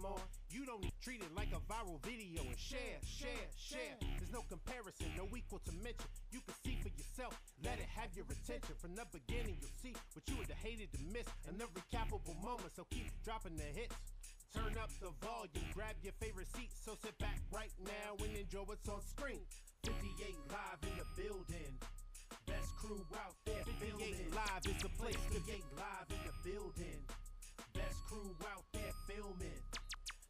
come on. You don't need to treat it like a viral video and share. There's no comparison, no equal to mention. You can see for yourself, let it have your attention. From the beginning, you'll see what you would have hated to miss. Another recapable moment, so keep dropping the hits. Turn up the volume, grab your favorite seat. So sit back right now and enjoy what's on screen. 58 live in the building. Best crew out there. 58 live is the place. 58 live in the building. Best crew out there filming.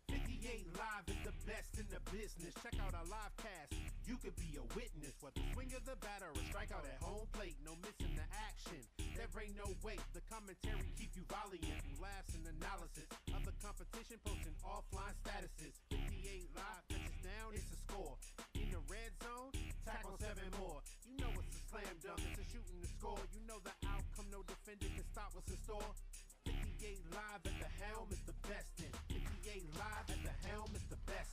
58 live is the best in the business. Check out our live cast. You could be a witness. Whether swing of the bat or a strikeout at home plate. No missing the action. There ain't no way. The commentary keep you valiant through laughs and analysis of the competition, posting offline statuses. 58 live touches down, it's a score. In the red zone, tack on 7 more. You know it's a slam dunk, it's a shooting the score. You know the outcome, no defender can stop what's in store. 58 live at the helm is the best in. 58 live at the helm is the best.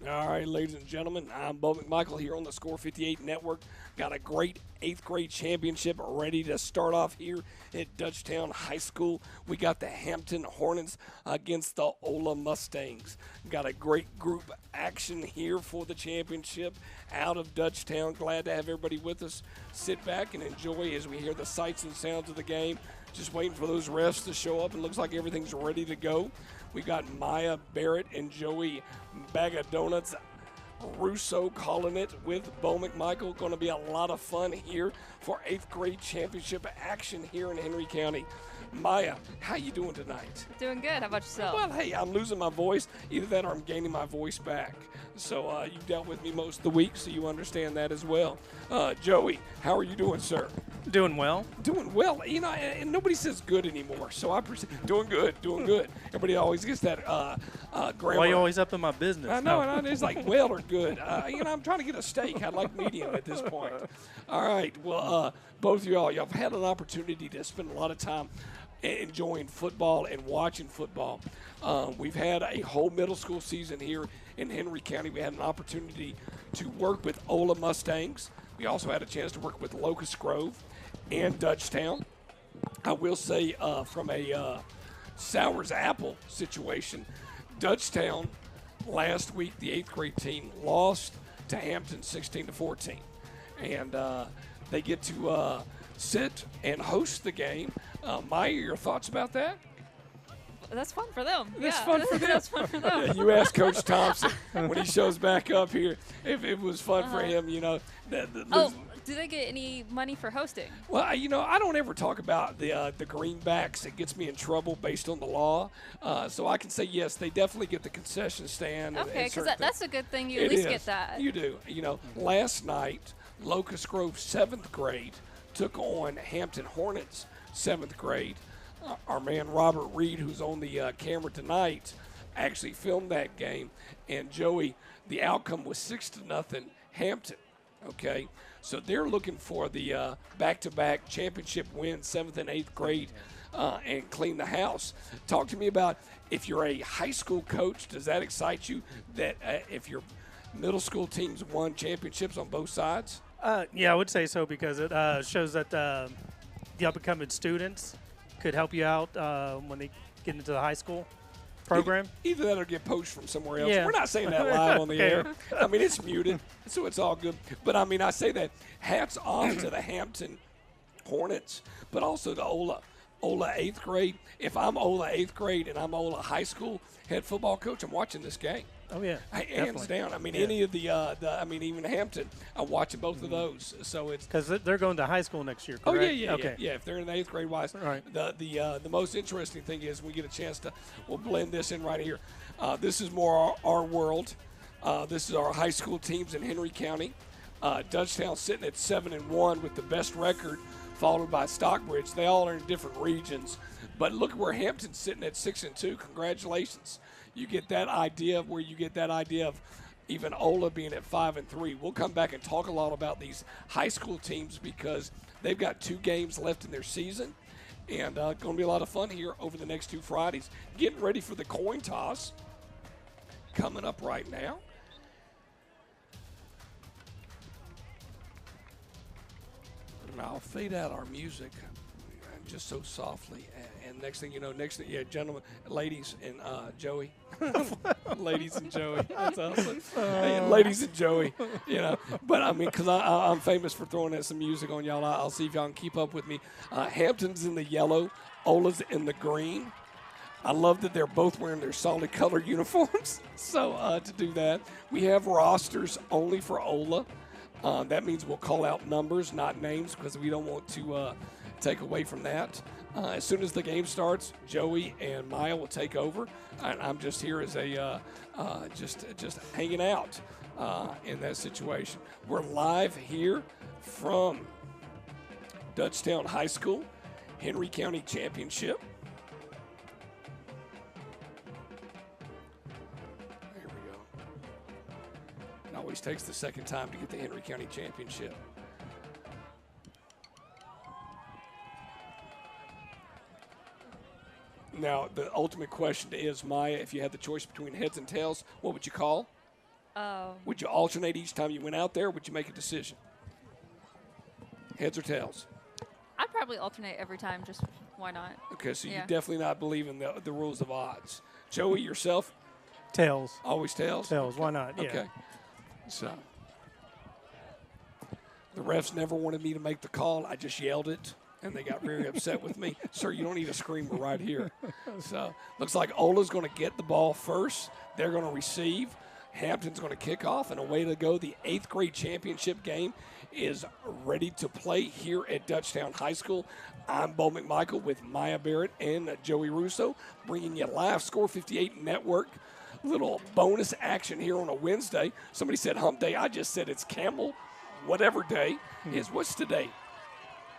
All right, ladies and gentlemen, I'm Bo McMichael here on the Score 58 Network. Got a great 8th grade championship ready to start off here at Dutchtown High School. We got the Hampton Hornets against the Ola Mustangs. Got a great group action here for the championship out of Dutchtown. Glad to have everybody with us. Sit back and enjoy as we hear the sights and sounds of the game. Just waiting for those refs to show up. It looks like everything's ready to go. We got Maya Barrett and Joey Bag of Donuts Russo calling it with Bo McMichael. Going to be a lot of fun here for 8th grade championship action here in Henry County. Maya, how you doing tonight? Doing good. How about yourself? Well, hey, I'm losing my voice. Either that or I'm gaining my voice back. So you've dealt with me most of the week, so you understand that as well. Joey, how are you doing, sir? Doing well. Doing well. You know, and nobody says good anymore, so I appreciate doing good. Everybody always gets that grammar. Why are you always up in my business? I know, and it's like well or good. I'm trying to get a steak. I'd like medium at this point. All right. Well, both of y'all have had an opportunity to spend a lot of time enjoying football and watching football. We've had a whole middle school season here in Henry County. We had an opportunity to work with Ola Mustangs. We also had a chance to work with Locust Grove and Dutchtown. I will say from a Sours Apple situation, Dutchtown last week, the 8th grade team lost to Hampton 16-14. And they get to sit and host the game. Maya, your thoughts about that? That's fun for them. That's Yeah. fun for them. That's fun for them. Yeah, you ask Coach Thompson when he shows back up here if it was fun for him, you know. Do they get any money for hosting? Well, you know, I don't ever talk about the greenbacks. It gets me in trouble based on the law. So I can say, yes, they definitely get the concession stand. Okay, because that's a good thing. You It at least is. get that. You do. You know, last night, Locust Grove 7th grade took on Hampton Hornets 7th grade. Our man Robert Reed, who's on the camera tonight, actually filmed that game. And Joey, the outcome was 6-0 Hampton. Okay, so they're looking for the back-to-back championship win, 7th and 8th grade, and clean the house. Talk to me about, if you're a high school coach, does that excite you that if your middle school teams won championships on both sides? Yeah, I would say so, because it shows that the up-and-coming students could help you out when they get into the high school program. Either that or get poached from somewhere else. Yeah. We're not saying that live on the Okay. air. I mean, it's muted, so it's all good. But, I mean, I say that hats off to the Hampton Hornets, but also to Ola 8th grade. If I'm Ola 8th grade and I'm Ola high school head football coach, I'm watching this game. Oh, yeah. Hands definitely. down. I mean, Yeah. any of even Hampton, I'm watching both of those. So it's Because they're going to high school next year, Oh correct? yeah. Okay. If they're in the 8th grade wise, Right. The most interesting thing is we get a chance to we'll blend this in right here. This is more our world. This is our high school teams in Henry County. Dutchtown sitting at 7-1 with the best record, followed by Stockbridge. They all are in different regions, but look where Hampton's sitting at 6-2. Congratulations! You get that idea of where you get that idea of even Ola being at 5-3. We'll come back and talk a lot about these high school teams because they've got 2 games left in their season, and going to be a lot of fun here over the next 2 Fridays. Getting ready for the coin toss coming up right now. And I'll fade out our music just so softly. And next thing you know, gentlemen, ladies, and Joey. Ladies and Joey. That's awesome. Hey, ladies and Joey, But, I mean, because I'm famous for throwing some music on y'all. I'll see if y'all can keep up with me. Hampton's in the yellow. Ola's in the green. I love that they're both wearing their solid color uniforms. So to do that, we have rosters only for Ola. That means we'll call out numbers, not names, because we don't want to take away from that. As soon as the game starts, Joey and Maya will take over, and I'm just here as a just hanging out in that situation. We're live here from Dutchtown High School, Henry County Championship. There we go. It always takes the second time to get the Henry County Championship. Now, the ultimate question is, Maya, if you had the choice between heads and tails, what would you call? Would you alternate each time you went out there, or would you make a decision? Heads or tails? I'd probably alternate every time. Just why not? Okay, so Yeah. you definitely not believe in the rules of odds. Joey, yourself? Tails. Always tails? Tails. Why not? Yeah. Okay. So, the refs never wanted me to make the call. I just yelled it, and they got very upset with me. Sir, you don't need a screamer right here. So, looks like Ola's going to get the ball first. They're going to receive. Hampton's going to kick off, and away to go. The 8th grade championship game is ready to play here at Dutchtown High School. I'm Bo McMichael with Maya Barrett and Joey Russo, bringing you live Score 58 Network. Little bonus action here on a Wednesday. Somebody said hump day. I just said it's Camel. Whatever day is. What's today?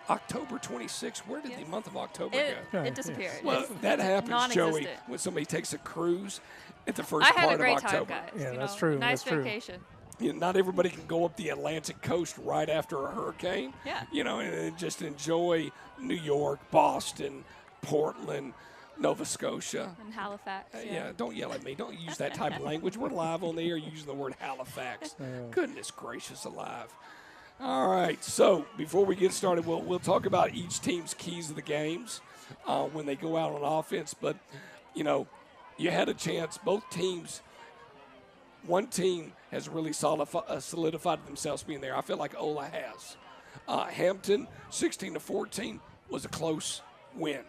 October 26th. Where did the month of October go? It disappeared. Well, It's that happens, Joey, non-existent. when somebody takes a cruise at the first I had part a great of October. time, guys. Yeah, you that's know, true, Nice that's true. vacation. Not everybody can go up the Atlantic coast right after a hurricane. Yeah. And just enjoy New York, Boston, Portland, Nova Scotia. In Halifax. Yeah, don't yell at me. Don't use that type of language. We're live on the air using the word Halifax. Goodness gracious alive. All right, so before we get started, we'll talk about each team's keys of the games when they go out on offense. But, you had a chance. Both teams, one team has really solidified themselves being there. I feel like Ola has. Hampton, 16-14, was a close win.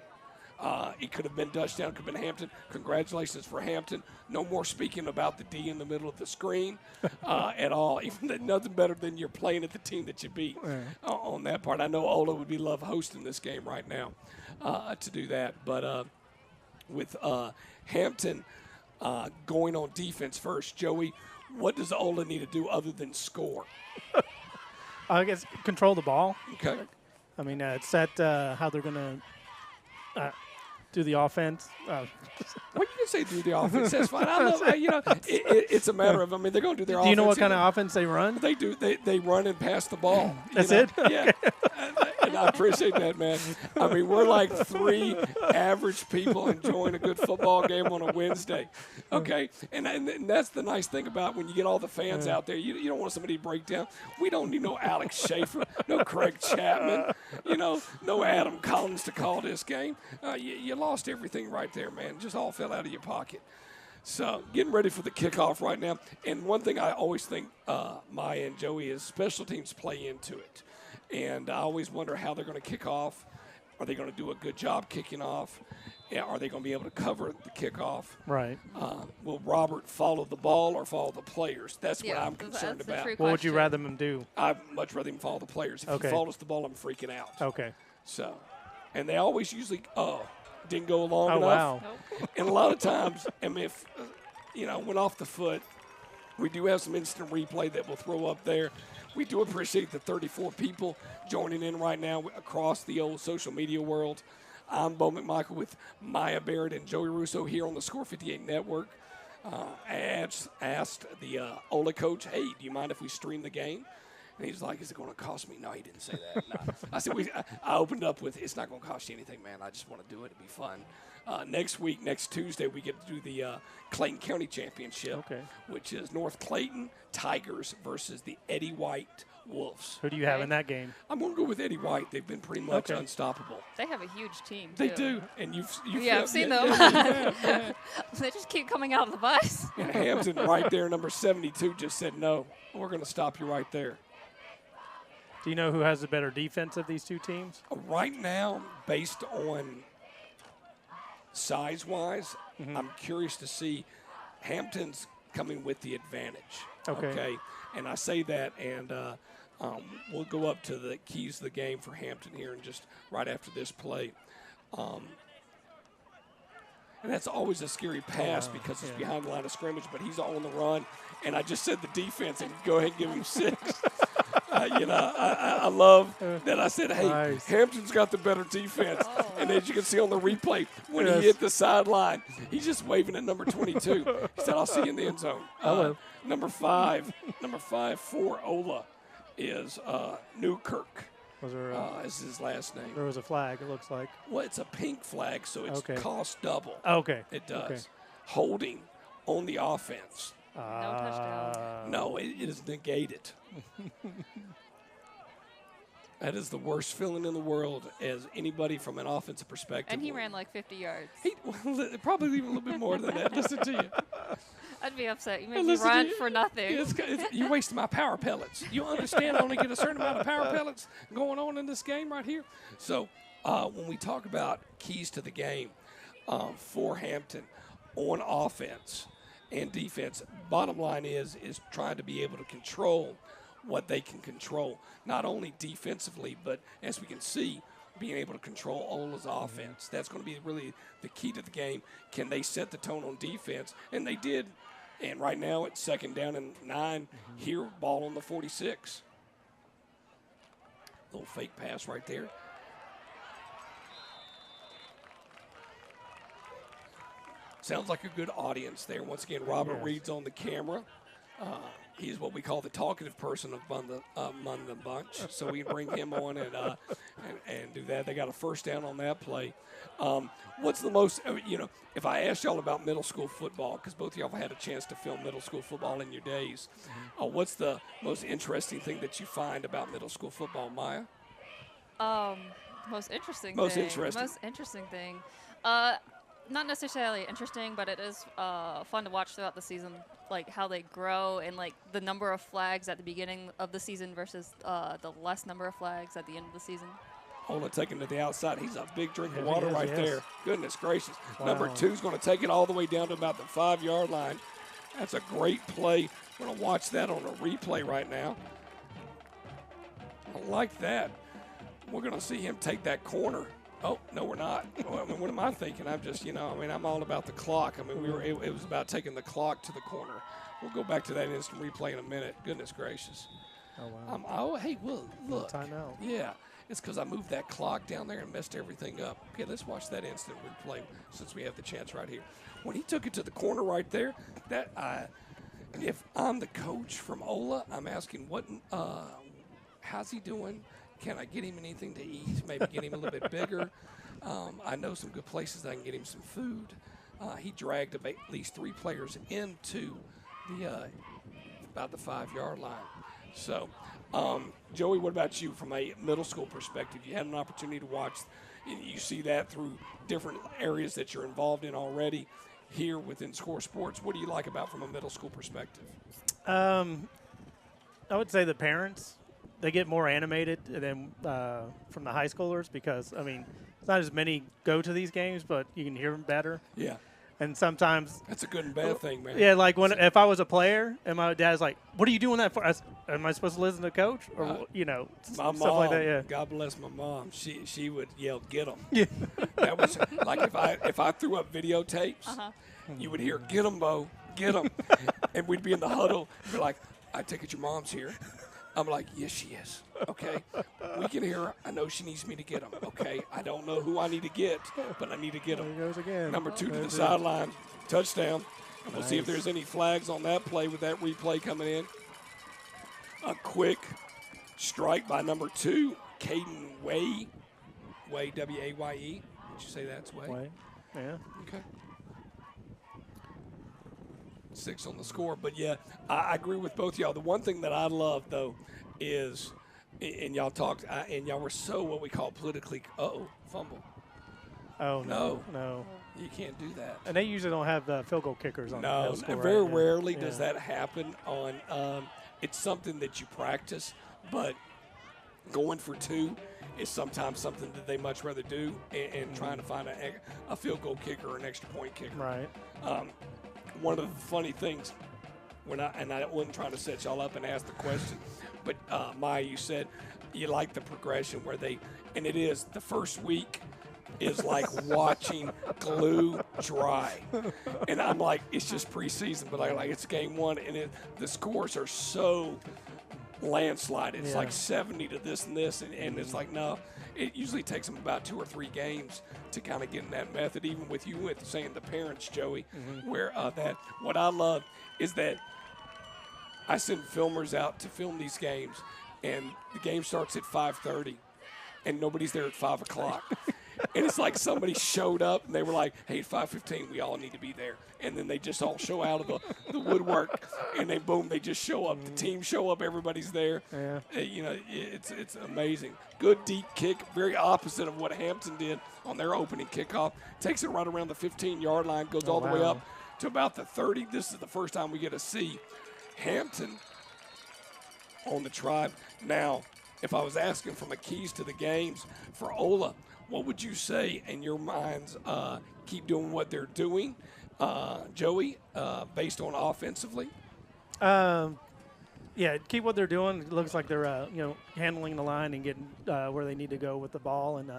It could have been Dutchtown, it could have been Hampton. Congratulations for Hampton. No more speaking about the D in the middle of the screen at all. Even nothing better than you're playing at the team that you beat on that part. I know Ola would love hosting this game right now to do that. But with Hampton going on defense first, Joey, what does Ola need to do other than score? I guess control the ball. Okay. I mean, it's that how they're going to do the offense. Well, you can say do the offense. That's fine. I love it's a matter of, they're going to do their offense. Do you know what kind of offense they run? They do. They run and pass the ball. That's it? Yeah. And I appreciate that, man. We're like 3 average people enjoying a good football game on a Wednesday. Okay. And that's the nice thing about when you get all the fans out there. You don't want somebody to break down. We don't need no Alex Schaefer, no Craig Chapman, no Adam Collins to call this game. You lost everything right there, man. Just all fell out of your pocket. So getting ready for the kickoff right now. And one thing I always think, Maya and Joey, is special teams play into it. And I always wonder how they're going to kick off. Are they going to do a good job kicking off? Are they going to be able to cover the kickoff? Right. Will Robert follow the ball or follow the players? That's what I'm concerned that's the about. true What would you question. rather them do? I'd much rather him follow the players. If Okay. he follows the ball, I'm freaking out. Okay. So, and they always usually, didn't go long Oh, enough. wow. And a lot of times, if, went off the foot, we do have some instant replay that we'll throw up there. We do appreciate the 34 people joining in right now across the old social media world. I'm Bo McMichael with Maya Barrett and Joey Russo here on the Score 58 Network. Asked the Ola coach, hey, do you mind if we stream the game? And he's like, is it going to cost me? No, he didn't say that. No. I said, I opened up with, it's not going to cost you anything, man. I just want to do it. It'd be fun. Next week, next Tuesday, we get to do the Clayton County Championship, which is North Clayton Tigers versus the Eddie White Wolves. Who do you have in that game? I'm going to go with Eddie White. They've been pretty much unstoppable. They have a huge team, They too. do, and you've I've seen them. They just keep coming out of the bus. And Hampton right there, number 72, just said, no, we're going to stop you right there. Do you know who has the better defense of these two teams? Right now, based on size-wise, I'm curious to see Hampton's coming with the advantage. Okay. And I say that, and we'll go up to the keys of the game for Hampton here and just right after this play. And that's always a scary pass because it's behind the line of scrimmage, but he's on the run. And I just said the defense, and go ahead and give him 6. I love that I said, hey, Hampton's got the better defense. And as you can see on the replay, when he hit the sideline, he's just waving at number 22. He said, I'll see you in the end zone. Number five for Ola is Newkirk. Is his last name. There was a flag, it looks like. Well, it's a pink flag, so it's cost double. It does. Holding on the offense. No touchdown. No, it is negated. That is the worst feeling in the world as anybody from an offensive perspective. And he ran like 50 yards. Probably even a little bit more than that. Listen to you. I'd be upset. You made me run for nothing. You wasted my power pellets. You understand I only get a certain amount of power pellets going on in this game right here? So when we talk about keys to the game for Hampton on offense and defense, bottom line is trying to be able to control what they can control, not only defensively, but as we can see, being able to control Ola's offense. That's going to be really the key to the game. Can they set the tone on defense? And they did. And right now it's 2nd down and 9. Here, ball on the 46. Little fake pass right there. Sounds like a good audience there. Once again, Robert Reed's on the camera. He's what we call the talkative person among the bunch, so we can bring him on and do that. They got a first down on that play. What's the most, if I asked y'all about middle school football, because both of y'all have had a chance to film middle school football in your days, what's the most interesting thing that you find about middle school football, Maya? Most interesting thing. Not necessarily interesting, but it is fun to watch throughout the season, like how they grow and like the number of flags at the beginning of the season versus the less number of flags at the end of the season. Ola taking to the outside. He's a big drink of water there. Goodness gracious. Wow. Number 2's going to take it all the way down to about the 5-yard line. That's a great play. We're going to watch that on a replay right now. I like that. We're going to see him take that corner. Oh, no, we're not. What am I thinking? I'm just, I'm all about the clock. It was about taking the clock to the corner. We'll go back to that instant replay in a minute. Goodness gracious. Oh, wow. Hey, Will, look. Timeout. Yeah, it's because I moved that clock down there and messed everything up. Okay, let's watch that instant replay since we have the chance right here. When he took it to the corner right there, if I'm the coach from Ola, I'm asking, how's he doing? Can I get him anything to eat? Maybe get him a little bit bigger. I know some good places that I can get him some food. He dragged at least 3 players into about the 5-yard line. So, Joey, what about you from a middle school perspective? You had an opportunity to watch. You see that through different areas that you're involved in already here within Score Sports. What do you like about from a middle school perspective? I would say the parents. They get more animated than from the high schoolers because, it's not as many go to these games, but you can hear them better. Yeah. And sometimes that's a good and bad thing, man. Yeah, like if I was a player and my dad's like, "What are you doing that for?" Am I supposed to listen to coach or my stuff mom, like that? Yeah. God bless my mom. She would yell, "Get them!" Yeah. That was like if I threw up videotapes, you would hear, "Get them, Bo, get them," and we'd be in the huddle. Be like, "I take it your mom's here." I'm like, yes, she is. Okay. We can hear her. I know she needs me to get them. Okay. I don't know who I need to get, but I need to get them. There he goes again. Number 2 to the sideline. Touchdown. And we'll see if there's any flags on that play with that replay coming in. A quick strike by number 2, Caden Way. Way, W-A-Y-E. Did you say that's Way? Yeah. Okay. 6 on the score. But, yeah, I agree with both y'all. The one thing that I love, though, is, and y'all talked, and y'all were so what we call politically, fumble. Oh, No. no. You can't do that. And they usually don't have field goal kickers on the No, middle school, very right? Yeah. rarely does Yeah. that happen on it's something that you practice, but going for 2 is sometimes something that they much rather do, and trying to find a field goal kicker or an extra point kicker. Right. One of the funny things, I wasn't trying to set y'all up and ask the question, but Maya, you said you like the progression where and it is the first week is like watching glue dry, and I'm like, it's just preseason, but like it's game 1, and the scores are so landslide. It's like 70 to this and this, and it's like, no, it usually takes them about 2 or 3 games to kind of get in that method, even with you with saying the parents, Joey, where that what I love is that I send filmers out to film these games, and the game starts at 5:30, and nobody's there at 5 o'clock. And it's like somebody showed up, and they were like, hey, at 5:15, we all need to be there. And then they just all show out of the woodwork, and then, boom, they just show up. The team show up, everybody's there. Yeah. It's amazing. Good deep kick, very opposite of what Hampton did on their opening kickoff. Takes it right around the 15-yard line, goes all the way up to about the 30. This is the first time we get to see Hampton on the Tribe. Now, if I was asking for my keys to the games for Ola, what would you say in your minds keep doing what they're doing, Joey, based on offensively? Yeah, keep what they're doing. It looks like they're handling the line and getting where they need to go with the ball, and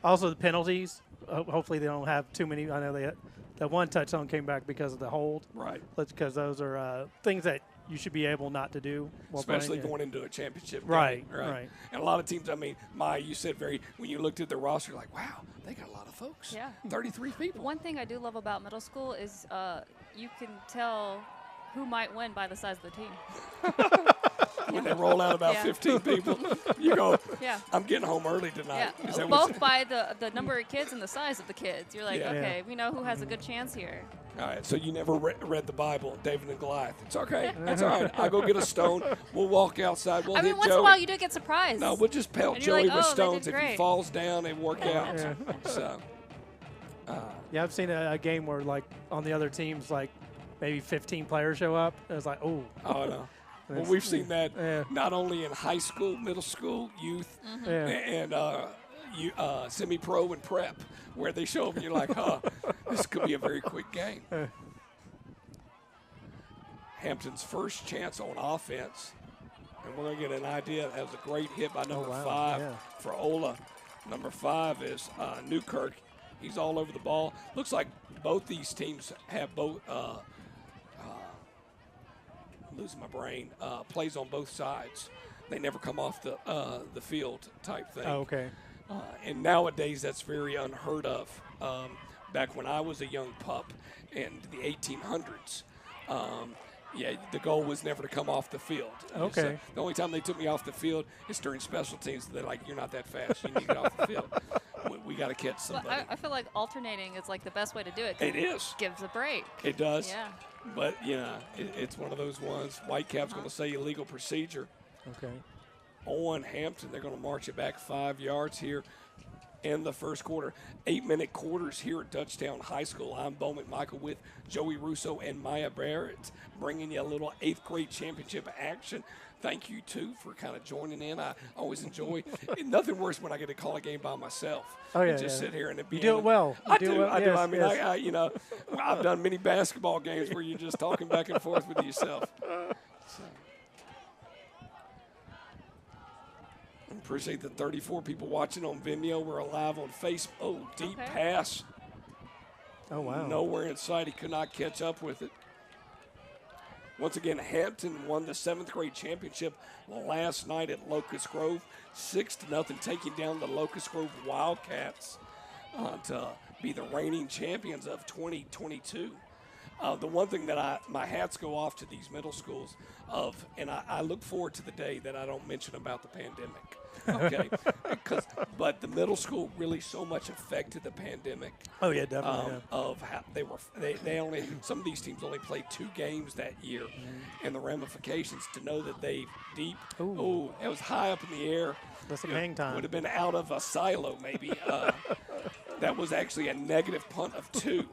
also the penalties. Hopefully they don't have too many. I know that one touchdown came back because of the hold. Right. Because those are things that you should be able not to do. Especially going into a championship game. Right. And a lot of teams, I mean, Maya, you said when you looked at the roster, you're like, wow, they got a lot of folks. Yeah. 33 people. One thing I do love about middle school is you can tell who might win by the size of the team. When they roll out about 15 people, you go, I'm getting home early tonight. Yeah. Is that Both by the number of kids and the size of the kids. You're like, Yeah. okay, we know who has a good chance here. All right, so you never read the Bible, David and Goliath. It's okay. That's all right. I'll go get a stone. We'll walk outside. We'll I mean, hit once Joey. in a while you do get surprised. No, we'll just pelt And you're Joey like, with oh, they stones. did If he great. falls down, they work out. Yeah. So, Yeah, I've seen a game where, like, on the other teams, like, maybe 15 players show up. And it's like, oh. oh, no. Well, we've seen that Yeah. not only in high school, middle school, youth, and semi-pro and prep, where they show up and you're like, this could be a very quick game. Hampton's first chance on offense, and we're going to get an idea. That was a great hit by number 5 for Ola. Number 5 is Newkirk. He's all over the ball. Looks like both these teams have both losing my brain, plays on both sides. They never come off the field type thing. Oh, okay. And nowadays that's very unheard of. Back when I was a young pup in the 1800s, the goal was never to come off the field. Okay. The only time they took me off the field is during special teams. They're like, you're not that fast. You need to get off the field. We got to catch somebody. But I feel like alternating is like the best way to do it. It is. Gives a break. It does. Yeah. But, it's one of those ones. Whitecap's going to say illegal procedure. Okay. On Hampton, they're going to march it back 5 yards here in the first quarter. 8-minute quarters here at Dutchtown High School. I'm Bo McMichael with Joey Russo and Maya Barrett, bringing you a little 8th grade championship action. Thank you, too, for kind of joining in. I always enjoy nothing worse when I get to call a game by myself. Oh, yeah. And just sit here and it be. You do it well. I do. Well. I do. Yes, I mean, yes. I've done many basketball games where you're just talking back and forth with yourself. So. Appreciate the 34 people watching on Vimeo. We're live on Facebook. Oh, deep pass. Oh, wow. Nowhere in sight. He could not catch up with it. Once again, Hampton won the 7th grade championship last night at Locust Grove, 6-0, taking down the Locust Grove Wildcats to be the reigning champions of 2022. The one thing that my hats go off to these middle schools and I look forward to the day that I don't mention about the pandemic. Okay, but the middle school really so much affected the pandemic. Oh yeah, definitely. Of how they only some of these teams only played 2 games that year, and the ramifications to know that they deep. Ooh. It was high up in the air. That's some hang time. Would have been out of a silo maybe. That was actually a negative punt of 2.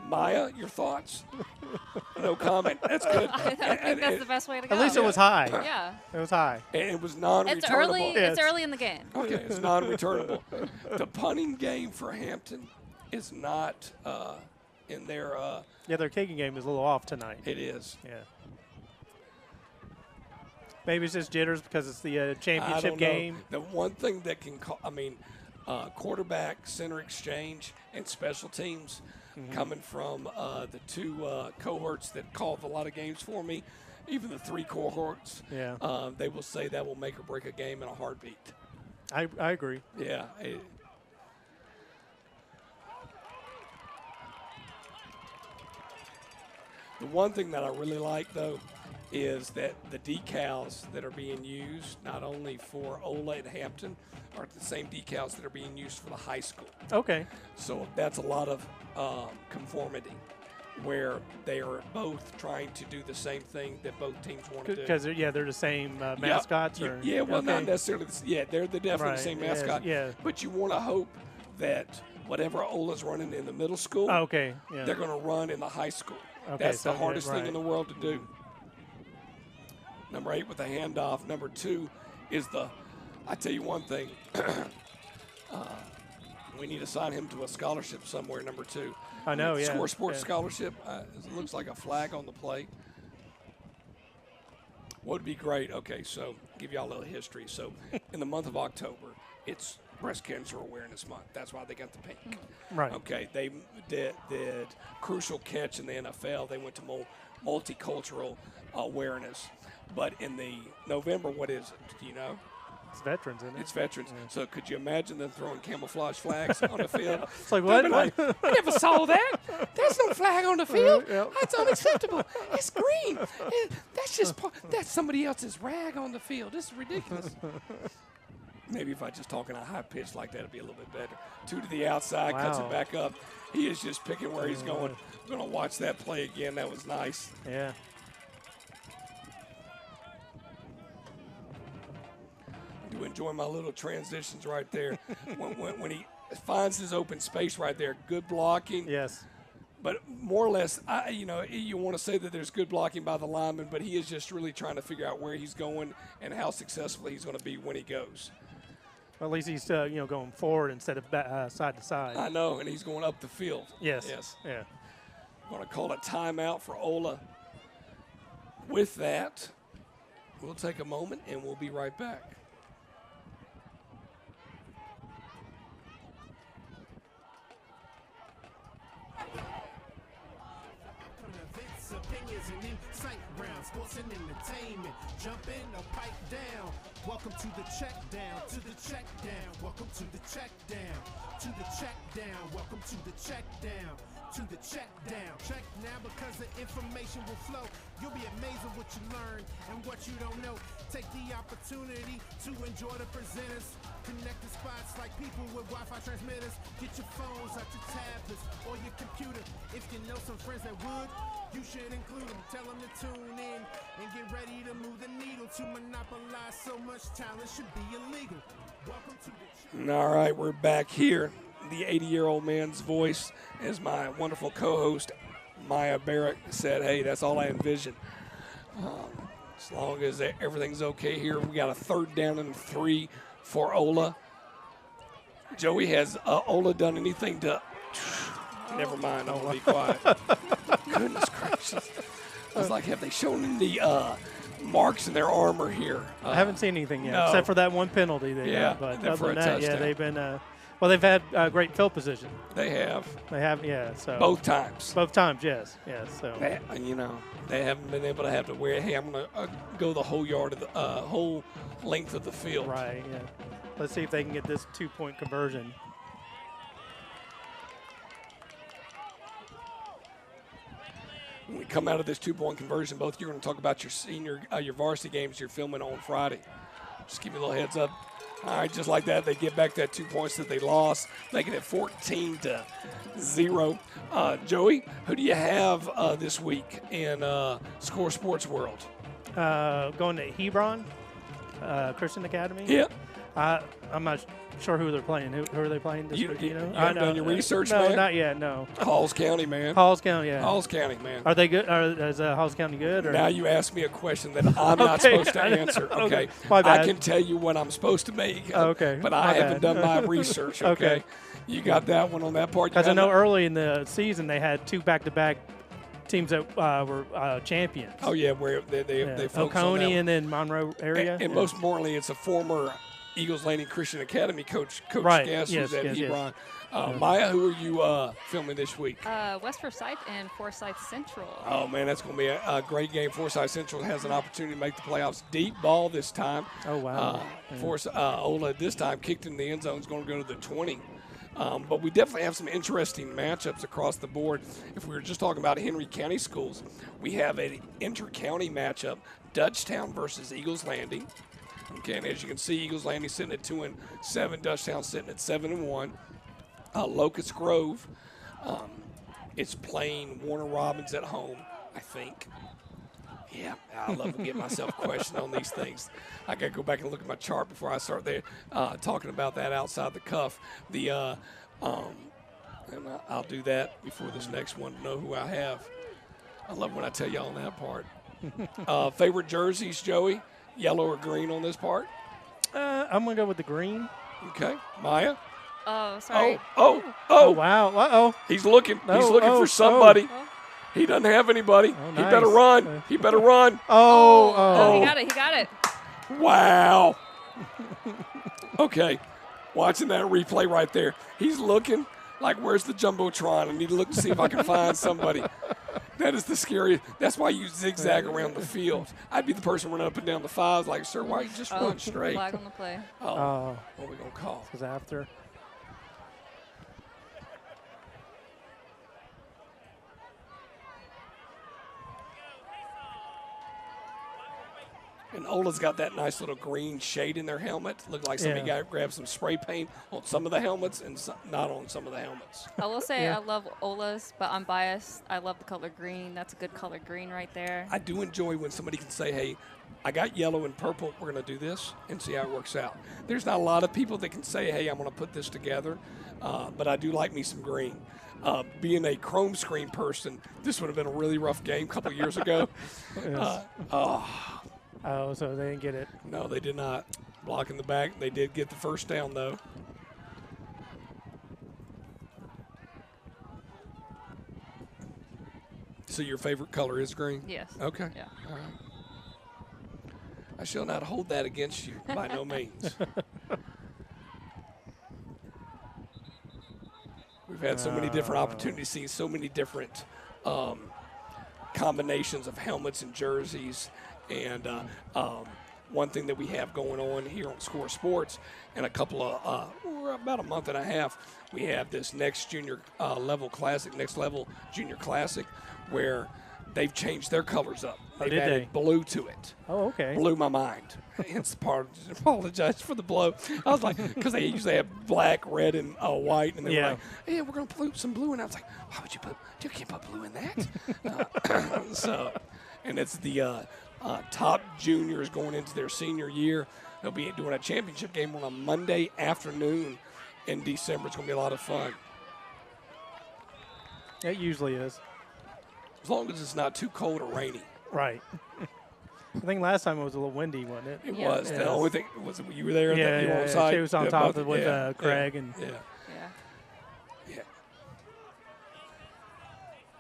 Maya, your thoughts? No comment. That's good. I think that's the best way to go. At least it was high. Yeah. It was high. And it was non-returnable. It's early. Yes. It's early in the game. Okay, it's non-returnable. The punting game for Hampton is not in their. Yeah, their kicking game is a little off tonight. It is. Yeah. Maybe it's just jitters because it's the I championship don't know. game. The one thing that can quarterback, center exchange, and special teams coming from the 2 cohorts that called a lot of games for me, even the 3 cohorts, Yeah. they will say that will make or break a game in a heartbeat. I agree. Yeah. The one thing that I really like, though, is that the decals that are being used, not only for Ola and Hampton, are the same decals that are being used for the high school. Okay. So that's a lot of conformity, where they are both trying to do the same thing that both teams want to do. Because they're the same mascots. Yeah, Or yeah, well, not okay. necessarily. They're definitely Right, the same yeah, mascot. yeah. But you want to hope that whatever Ola's running in the middle school, Oh, okay. Yeah. they're going to run in the high school. Okay, That's so, the yeah, hardest thing right. in the world to do. Number 8 with the handoff. Number 2 is I tell you one thing. We need to sign him to a scholarship somewhere, number 2. I know, yeah. Score Sports yeah. Scholarship. It looks like a flag on the plate. Would be great. Okay, so give y'all a little history. So in the month of October, it's Breast Cancer Awareness Month. That's why they got the pink. Right. Okay, they did crucial catch in the NFL. They went to multicultural awareness. But in the November, what is it? Do you know? It's veterans, isn't it? It's veterans. So could you imagine them throwing camouflage flags on the field? It's like, what? They'd be like, I never saw that. There's no flag on the field. Yep. That's unacceptable. It's green. That's just that's somebody else's rag on the field. This is ridiculous. Maybe if I just talk in a high pitch like that, it'd be a little bit better. 2 to the outside, cuts it Wow. back up. He is just picking where he's going. I'm going to watch that play again. That was nice. Yeah. I do enjoy my little transitions right there. when he finds his open space right there, good blocking. Yes. But more or less, you want to say that there's good blocking by the lineman, but he is just really trying to figure out where he's going and how successful he's going to be when he goes. Well, at least he's going forward instead of side to side. I know, and he's going up the field. Yes. Yes. Yeah. Going to call a timeout for Ola. With that, we'll take a moment, and we'll be right back. Events, opinions, and insight round sports and entertainment. Jump in or pipe down. Welcome to the check down, to the check down. Welcome to the check down, to the check down. Welcome to the check down, to the check down. Check now because the information will flow. You'll be amazed at what you learn and what you don't know. Take the opportunity to enjoy the presenters. Connect the spots like people with Wi-Fi transmitters. Get your phones out your tablets or your computer. If you know some friends that would, you should include them. Tell them to tune in and get ready to move the needle. To monopolize so much talent should be illegal. Welcome to the All right, we're back here. The 80-year-old man's voice, as my wonderful co-host Maya Barrett said, hey, that's all I envision. As long as everything's okay here, we got a 3rd down and 3 for Ola. Joey, has Ola done anything to... Never mind, I'm going to be quiet. Goodness gracious. I was like, have they shown him the marks in their armor here? I haven't seen anything yet, no. except for that one penalty they Yeah, got. But and then other for than a that, touchdown. they've been they've had great field position. They have. They have, yeah. So Both times. both times, yes. So They haven't been able to have to wear, hey, I'm going to go the whole yard of the whole length of the field. right, yeah. Let's see if they can get this 2-point conversion. when we come out of this 2-point conversion, both you're going to talk about your varsity games you're filming on Friday. Just give you a little heads up. All right, just like that, they get back that 2 points that they lost, making it 14-0. Joey, who do you have this week in Score Sports World? Going to Hebron Christian Academy. Yeah. I'm not sure who they're playing. Who are they playing this week? You haven't done your research, no, man? not yet, no. Halls County, man. Halls County, yeah. Halls County, man. Are they good? Is Halls County good? Or? Now you ask me a question that I'm not supposed to answer, okay? My bad. I can tell you what I'm supposed to make, okay. but I haven't done my research, okay? You got that one on that part? Because I know early in the season they had 2 back-to-back teams that were champions. Oh, yeah, where they focus on that Oconee one. and then Monroe area. And most importantly, it's a former Eagles Landing Christian Academy coach right. Gass, Yes, who's at yes, Hebron. yes. Maya, who are you filming this week? West Forsyth and Forsyth Central. Oh, man, that's going to be a great game. Forsyth Central has an opportunity to make the playoffs. Deep ball this time. Oh, wow. Ola this time kicked in the end zone. Is going to go to the 20. But we definitely have some interesting matchups across the board. If we were just talking about Henry County schools, we have an inter-county matchup, Dutchtown versus Eagles Landing. Okay, and as you can see, Eagles Landing sitting at 2-7, Dutchtown sitting at 7-1. Locust Grove, it's playing Warner Robins at home, I think. Yeah, I love to get myself questioned on these things. I got to go back and look at my chart before I start there talking about that outside the cuff. And I'll do that before this next one to know who I have. I love when I tell y'all on that part. Favorite jerseys, Joey? Yellow or green on this part? I'm going to go with the green. Okay. Maya? Oh, sorry. Oh, wow. Uh-oh. He's looking. He's Oh, looking oh, for somebody. Oh. He doesn't have anybody. Oh, He nice. better run. He better run. Oh, he got it. He got it. Wow. Okay. Watching that replay right there. He's looking like, where's the Jumbotron? I need to look to see if I can find somebody. That is the scariest. That's why you zigzag around the field. I'd be the person running up and down the fives like, sir, why you just run straight? Flag on the play. Oh, what are we going to call? Was after. And Ola's got that nice little green shade in their helmet. Looked like somebody grabbed some spray paint on some of the helmets and not on some of the helmets. I will say I love Ola's, but I'm biased. I love the color green. That's a good color green right there. I do enjoy when somebody can say, hey, I got yellow and purple. We're going to do this and see how it works out. There's not a lot of people that can say, hey, I'm going to put this together, but I do like me some green. Being a chrome screen person, this would have been a really rough game a couple years ago. Oh, so they didn't get it. No, they did not. Blocking the back. They did get the first down, though. So your favorite color is green? Yes. Okay. Yeah. All right. I shall not hold that against you by no means. We've had so many different opportunities, seen so many different combinations of helmets and jerseys. And one thing that we have going on here on Score Sports in a couple of, about a month and a half, we have this next junior level classic, next level junior classic, where they've changed their colors up. They've added blue to it. Oh, okay. Blew my mind. Hence the part, apologize for the blow. I was like, because they usually have black, red, and white, and they were like, hey, we're going to put some blue. And I was like, why would you can't put blue in that. And it's the top juniors going into their senior year. They'll be doing a championship game on a Monday afternoon in December. It's going to be a lot of fun. It usually is. As long as it's not too cold or rainy. Right. I think last time it was a little windy, wasn't it? It was. The only thing was you were there. Yeah, you were on site. She was on top of it with Craig.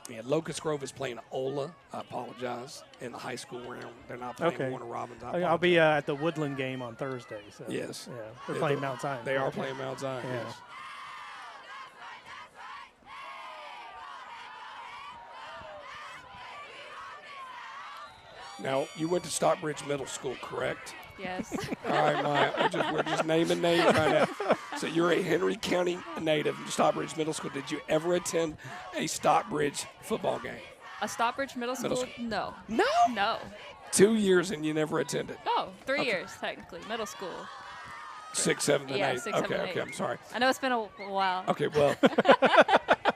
Yeah, Locust Grove is playing Ola. I apologize. In the high school round, they're not playing Warner Robins. I'll be at the Woodland game on Thursday. So yes. Yeah, they're playing Mount Zion. They are playing Mount Zion. Yeah. Yes. Now, you went to Stockbridge Middle School, correct? Yes. All right, Maya. We're just naming names right now. So you're a Henry County native, Stockbridge Middle School. Did you ever attend a Stockbridge football game? A Stockbridge Middle School? Middle school. No. No. No. 2 years and you never attended. Oh, 3 years, technically. Middle school. 6, 7, and Yeah, 8. 6, 7, and Okay, 8. I'm sorry. I know it's been a while. Okay, well,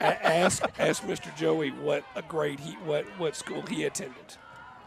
ask Mr. Joey what school he attended.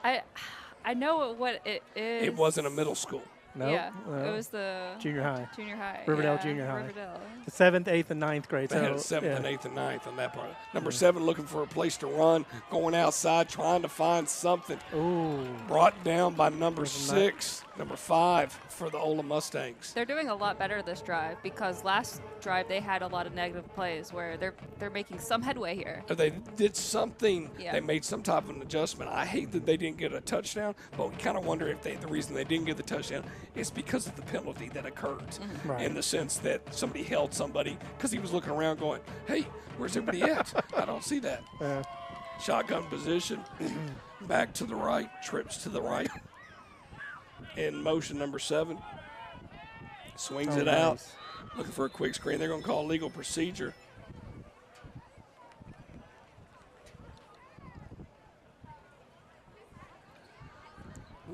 I know what it is. It wasn't a middle school. No, Yeah, no. it was the Junior high. junior high. Riverdale yeah, Junior High. Riverdale. The 7th, 8th, and 9th grade. They had a So, 7th yeah. and 8th and 9th on that part. Number 7 looking for a place to run, going outside, trying to find something. Ooh. Brought down by number Wasn't that- 6, number 5 for the Ola Mustangs. They're doing a lot better this drive because last drive they had a lot of negative plays where they're making some headway here. They did something. Yeah. They made some type of an adjustment. I hate that they didn't get a touchdown, but we kind of wonder if the reason they didn't get the touchdown is because of the penalty that occurred. Right. In the sense that somebody held somebody because he was looking around going, hey, where's everybody at? I don't see that. Shotgun position, back to the right, trips to the right. In motion number 7. Swings Oh, it out. nice. Looking for a quick screen. They're going to call legal procedure.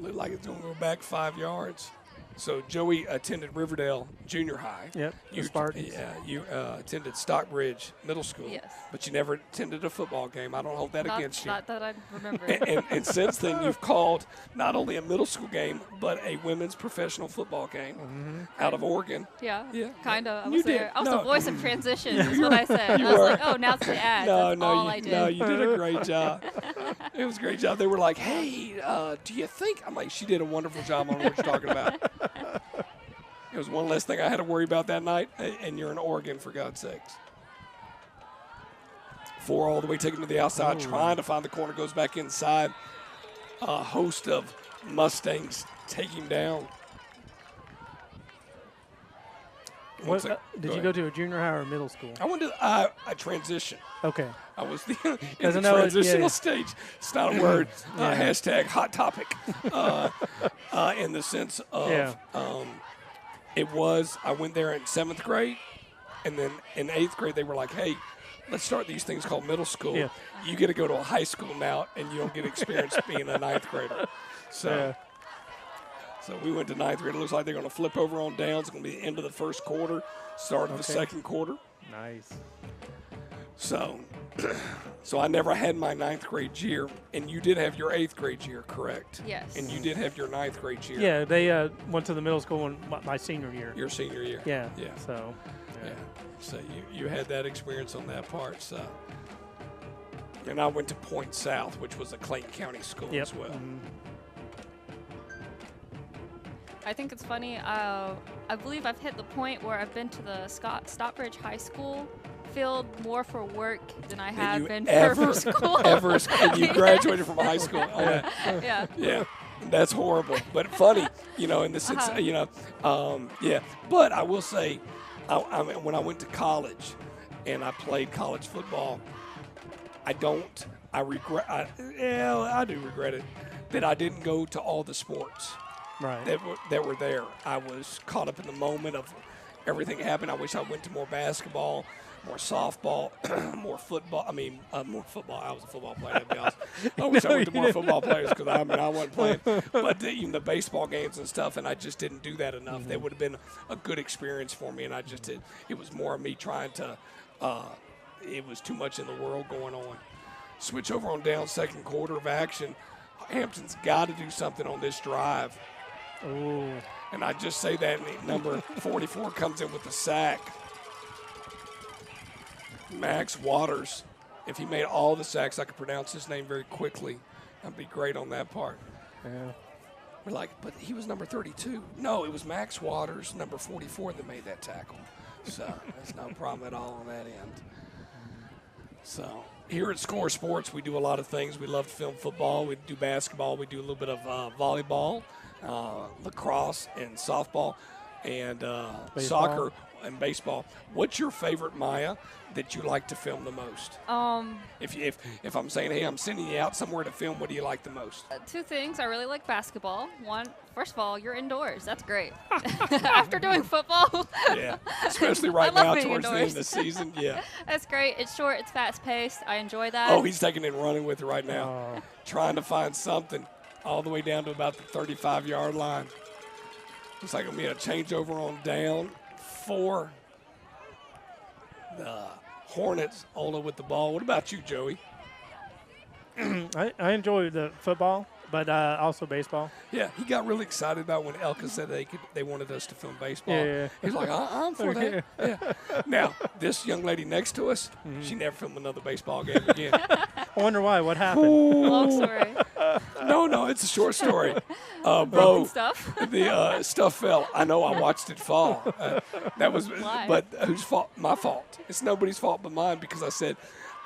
Look like it's going to go back 5 yards. So Joey attended Riverdale Junior High. Yep, the Spartans. Yeah, you attended Stockbridge Middle School. Yes. But you never attended a football game. I don't hold that against you. Not that I remember. And since then, you've called not only a middle school game, but a women's professional football game out of Oregon. yeah, Yeah. kind of. I You was did. there. I was No. the voice of transition. Is what I said. You I was were. like, oh, now it's the ad. That's all I did. No, you did a great job. It was a great job. They were like, hey, do you think? I'm like, she did a wonderful job on what you're talking about. It was one less thing I had to worry about that night, and you're in Oregon, for God's sakes. 4 all the way taken to the outside, trying to find the corner, goes back inside. A host of Mustangs take him down. What, Go did you ahead. go to a junior high or a middle school? I went to I transition. Okay. I was in Doesn't the know it- transitional yeah. stage. It's not a word. Hashtag hot topic. In the sense of I went there in 7th grade, and then in 8th grade they were like, hey, let's start these things called middle school. Yeah. You get to go to a high school now, and you don't get experience being a 9th grader. So. So we went to 9th grade. It looks like they're going to flip over on downs. It's going to be the end of the first quarter, start of the second quarter. Nice. So I never had my 9th grade year, and you did have your 8th grade year, correct? Yes. And you did have your 9th grade year. Yeah, they went to the middle school in my senior year. Your senior year. Yeah. Yeah. So. Yeah. So you had that experience on that part. So. And I went to Point South, which was a Clayton County school Yep. as well. Mhm. I think it's funny. I believe I've hit the point where I've been to the Stockbridge High School field more for work than I have you been ever- for school. And you graduated from high school. Oh, yeah. Yeah. Yeah, that's horrible, but funny, in the sense, yeah. But I will say, I mean, when I went to college and I played college football, I do regret it that I didn't go to all the sports Right. that were there. I was caught up in the moment of everything happened. I wish I went to more basketball, more softball, more football. I mean, more football. I was a football player, to be honest. I wish I went to more football players because I wasn't playing. But even the baseball games and stuff, and I just didn't do that enough. That would have been a good experience for me, and I just did. It was more of me trying to. It was too much in the world going on. Switch over on down, second quarter of action. Hampton's got to do something on this drive. Ooh. And I just say that, and number 44 comes in with the sack. Max Waters. If he made all the sacks, I could pronounce his name very quickly. That'd be great on that part. Yeah. We're like, but he was number 32. No, it was Max Waters, number 44, that made that tackle. So that's no problem at all on that end. So here at Score Sports, we do a lot of things. We love to film football. We do basketball. We do a little bit of volleyball, lacrosse, and softball, and soccer. and baseball. What's your favorite, Maya, that you like to film the most? If I'm saying, hey, I'm sending you out somewhere to film, what do you like the most? Two things. I really like basketball. One, first of all, you're indoors. That's great. After doing football. Yeah, especially right I love now being towards the end of indoors. the season. Yeah. That's great. It's short. It's fast-paced. I enjoy that. Oh, he's taking it and running with it right now, trying to find something all the way down to about the 35-yard line. Looks like it'll be a changeover on down 4. The Hornets, Ola with the ball. What about you, Joey? I enjoy the football, but also baseball. Yeah, he got really excited about when Elka said they wanted us to film baseball. Yeah. He's like, I'm for that. Yeah. Now, this young lady next to us, she never filmed another baseball game again. I wonder why. What happened? Long story. No, it's a short story. Broken Bo, stuff. the stuff fell. I know, I watched it fall. That was, Why? but whose fault? My fault. It's nobody's fault but mine because I said,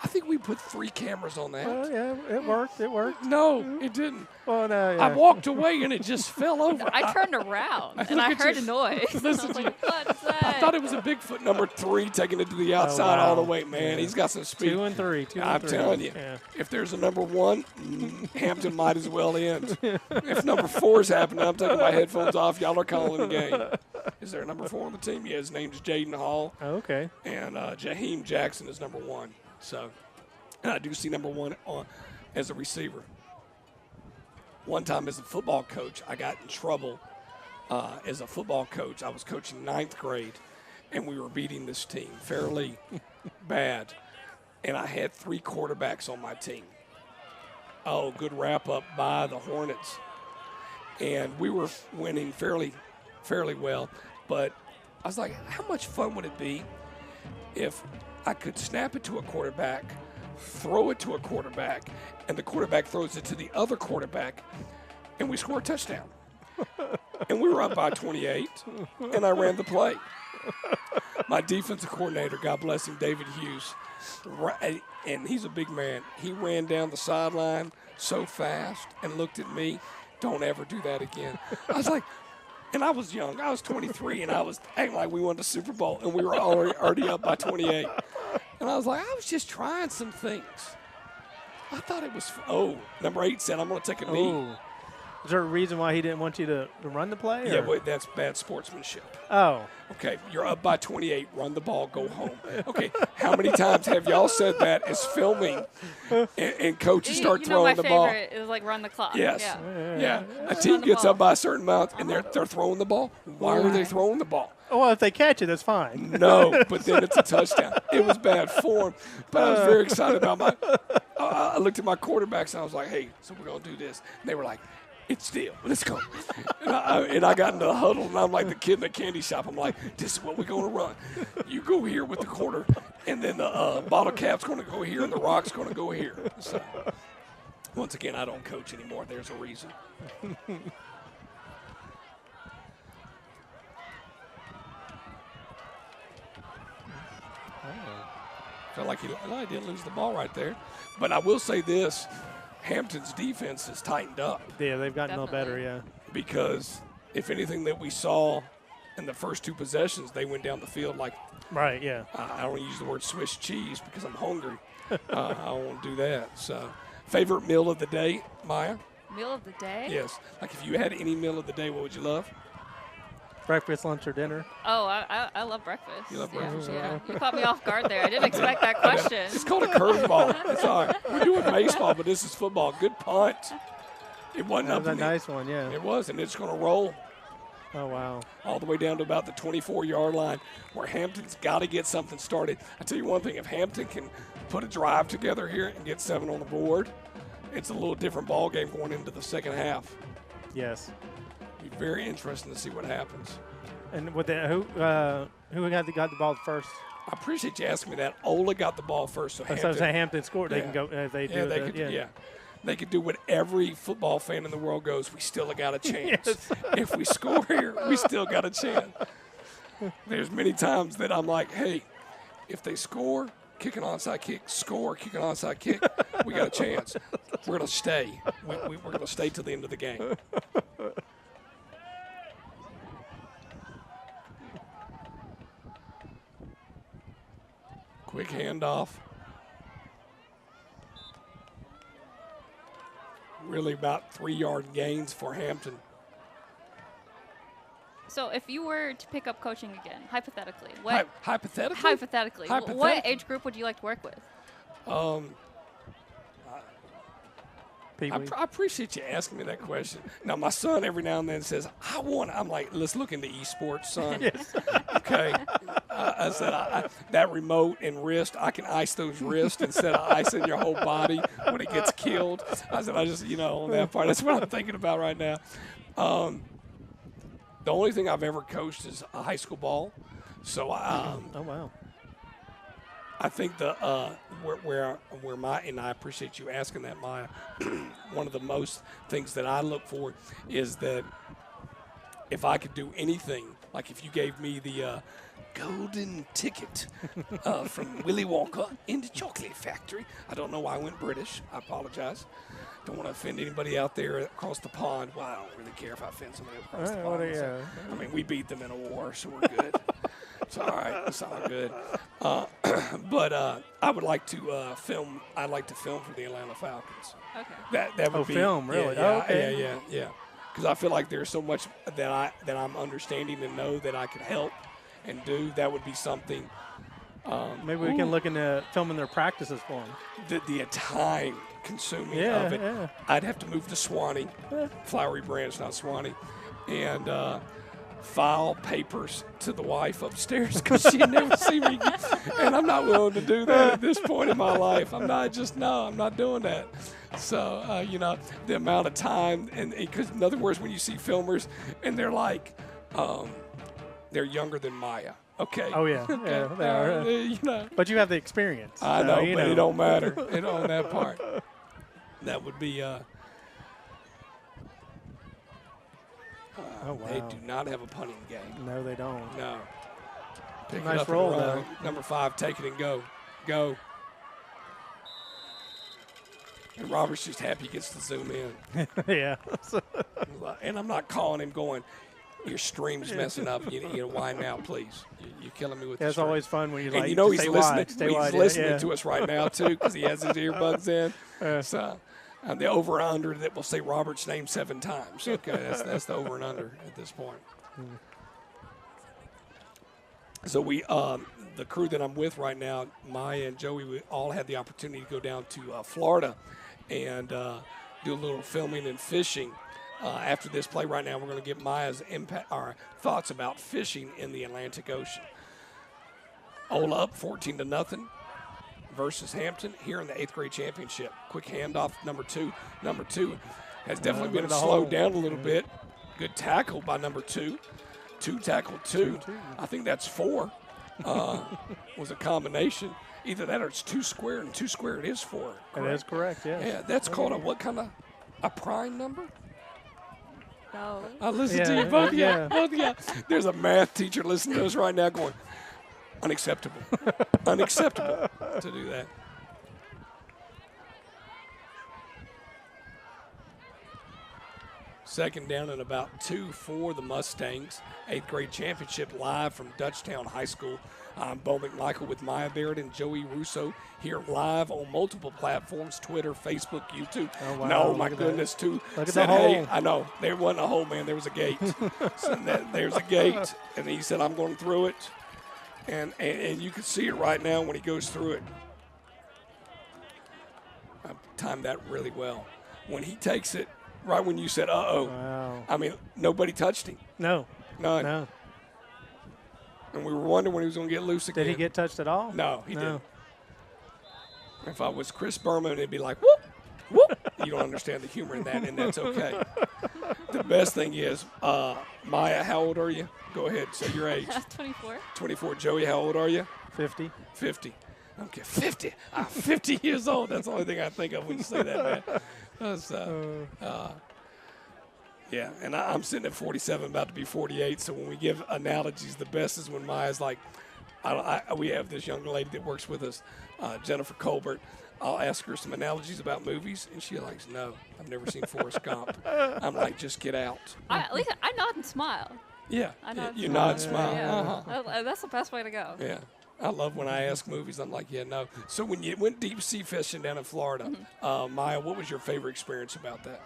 I think we put 3 cameras on that. Well, yeah, it worked. It worked. No, it didn't. Well, no, yeah. I walked away and it just fell over. I turned around and I at heard you. a noise. I was like, what is that? I thought it was a Bigfoot number 3 taking it to the outside wow. all the way. Man, he's got some speed. 2 and 3. 2 and I'm 3. telling you, Yeah. if there's a number 1, Hampton might as well end. If number 4's happening, I'm taking my headphones off. Y'all are calling the game. Is there a number 4 on the team? Yeah, his name's Jaden Hall, Oh, okay. and Jaheim Jackson is number 1. So, and I do see number 1 on as a receiver. One time as a football coach, I got in trouble as a football coach. I was coaching 9th grade, and we were beating this team fairly bad. And I had 3 quarterbacks on my team. Oh, good wrap-up by the Hornets. And we were winning fairly well. But I was like, how much fun would it be if I could snap it to a quarterback, throw it to a quarterback, and the quarterback throws it to the other quarterback, and we score a touchdown. And we were up by 28, and I ran the play. My defensive coordinator, God bless him, David Hughes, and he's a big man. He ran down the sideline so fast and looked at me, don't ever do that again. I was like, and I was young. I was 23, and I was acting like we won the Super Bowl, and we were already up by 28. And I was like, I was just trying some things. I thought it was, number 8 said, I'm going to take a knee. Oh. Is there a reason why he didn't want you to run the play? Yeah, or? wait, that's bad sportsmanship. Oh. Okay, you're up by 28, run the ball, go home. Okay, how many times have y'all said that as filming and coaches start throwing the ball? My favorite is like run the clock. Yes. Yeah. A team gets up by a certain amount and they're throwing the ball. Why are they throwing the ball? Oh, well, if they catch it, that's fine. No, but then it's a touchdown. It was bad form, but I was very excited about I looked at my quarterbacks and I was like, hey, so we're going to do this. And they were like, it's still, let's go. And I got into the huddle, and I'm like the kid in the candy shop. I'm like, this is what we're going to run. You go here with the quarter, and then the bottle cap's going to go here, and the rock's going to go here. So, once again, I don't coach anymore. There's a reason. Felt like he didn't lose the ball right there. But I will say this. Hampton's defense has tightened up. Yeah, they've gotten a little better, yeah. Because if anything that we saw in the first 2 possessions, they went down the field like, Right, yeah. I don't use the word Swiss cheese because I'm hungry. I won't do that. So, favorite meal of the day, Maya? Meal of the day? Yes. Like if you had any meal of the day, what would you love? Breakfast, lunch, or dinner? Oh, I love breakfast. You love breakfast, Yeah. okay. You caught me off guard there. I didn't expect that question. It's called a curveball. It's all right. We're doing baseball, but this is football. Good punt. It wasn't That up was a in the- nice one, yeah. It was, and it's going to roll Oh, wow. all the way down to about the 24-yard line where Hampton's got to get something started. I tell you one thing, if Hampton can put a drive together here and get 7 on the board, it's a little different ball game going into the second half. Yes. Be very interesting to see what happens. And with the, who got the ball first? I appreciate you asking me that. Ola got the ball first, so So say Hampton scored. They Yeah. can go if they do Yeah, they the, could. yeah. Yeah. They could do what every football fan in the world goes. We still got a chance. Yes. If we score here, we still got a chance. There's many times that I'm like, hey, if they score, kick an onside kick, score, kick an onside kick, we got a chance. We're going to stay. We're going to stay till the end of the game. Quick handoff. Really about 3-yard gains for Hampton. So if you were to pick up coaching again, hypothetically, what Hypothetically? what age group would you like to work with? I appreciate you asking me that question. Now, my son every now and then says, I'm like, let's look into esports, son. Yes. Okay. I said, that remote and wrist, I can ice those wrists instead of icing your whole body when it gets killed. I said, on that part, that's what I'm thinking about right now. The only thing I've ever coached is a high school ball. So, oh, wow. I think where my, and I appreciate you asking that, Maya, one of the most things that I look for is that if I could do anything, like if you gave me the golden ticket from Willy Wonka in the Chocolate Factory. I don't know why I went British. I apologize. Don't want to offend anybody out there across the pond. Well, I don't really care if I offend somebody across the pond. So, I mean, we beat them in a war, so we're good. It's all right. It's all good. But I would like to film. I'd like to film for the Atlanta Falcons. Okay. That would be film, really? Yeah, okay. yeah. Because I feel like there's so much that I'm understanding and know that I could help and do. That would be something. Maybe we can look into filming their practices for them. The time consuming of it. Yeah. I'd have to move to Swanee, Flowery Branch, not Swanee, and file papers to the wife upstairs because she'd never see me. And I'm not willing to do that at this point in my life. I'm not doing that. So, the amount of time, and because in other words, when you see filmers and they're like, they're younger than Maya. Okay. Oh, yeah. Yeah, they are. But you have the experience. I know, but it don't matter. It on that part. That would be. Oh, wow. They do not have a punting game. No, they don't. No. Pick Nice it up roll, and run. though. Number 5, take it and go. Go. And Robert's just happy he gets to zoom in. Yeah. And I'm not calling him going, your stream's messing up. Wind out, please. You're killing me with the It's stream. always fun when you And like, he's stay listening. wide, stay He's wide. listening to us right now, too, because he has his earbuds in. Yeah. So the over-under that will say Robert's name 7 times. Okay, that's the over and under at this point. So the crew that I'm with right now, Maya and Joey, we all had the opportunity to go down to Florida and do a little filming and fishing. After this play right now, we're going to get Maya's our thoughts about fishing in the Atlantic Ocean. Ola up 14-0 versus Hampton here in the 8th grade championship. Quick handoff, number 2. Number 2 has definitely been slowed down a little bit. Good tackle by number 2. 2 tackle 2. I think that's 4. Was a combination. Either that or it's 2 square, and 2 square it is 4. That is correct, yes. Yeah, that's called a prime number? No. I listen to you both. Yeah. There's a math teacher listening to us right now going, unacceptable. Unacceptable to do that. Second down and about 2 for the Mustangs. 8th grade championship live from Dutchtown High School. I'm Bo McMichael with Maya Barrett and Joey Russo here live on multiple platforms, Twitter, Facebook, YouTube. Oh, wow. No, my goodness, too. Look at Said, the hole. hey, I know. There wasn't a hole, man. There was a gate. There's a gate. And he said, I'm going through it. And you can see it right now when he goes through it. I timed that really well. When he takes it, right when you said, uh-oh. Wow. I mean, nobody touched him. No. None. No. And we were wondering when he was going to get loose again. Did he get touched at all? No, he didn't. If I was Chris Berman, it'd be like, whoop, whoop. You don't understand the humor in that, and that's okay. The best thing is, Maya, how old are you? Go ahead, say your age. 24. 24. Joey, how old are you? 50. 50. Okay, 50. I'm 50 years old. That's the only thing I think of when you say that, man. That's, yeah, and I'm sitting at 47, about to be 48. So when we give analogies, the best is when Maya's like, we have this young lady that works with us, Jennifer Colbert. I'll ask her some analogies about movies, and she's like, no, I've never seen Forrest Gump. I'm like, just get out. At least I nod and smile. Yeah, I nod you and nod, smile. smile. Yeah. Uh-huh. That's the best way to go. Yeah, I love when I ask movies. I'm like, yeah, no. So when you went deep sea fishing down in Florida, Maya, what was your favorite experience about that?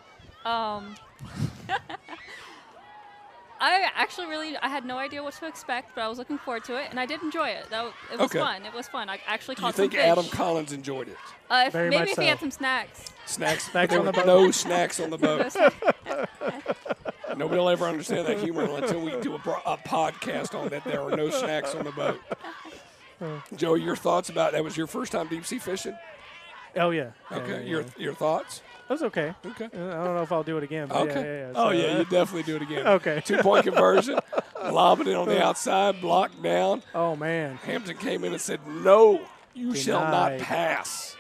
I had no idea what to expect, but I was looking forward to it, and I did enjoy it. It was fun. It was fun. I actually Do you caught some think fish. Adam Collins enjoyed it? Very Maybe much if he so. had some snacks. Snacks Snacks on the boat. No snacks on the boat. Nobody will ever understand that humor until we do a podcast on that. There are no snacks on the boat. Joe, your thoughts about that? Was your first time deep sea fishing? Oh yeah. Okay, Yeah. your thoughts? That was okay. Okay. I don't know if I'll do it again. But Okay. Yeah. Oh, So, yeah, you definitely do it again. Okay. 2-point conversion, lobbing it on the outside, blocked down. Oh man. Hampton came in and said, no, you shall not Denied. pass.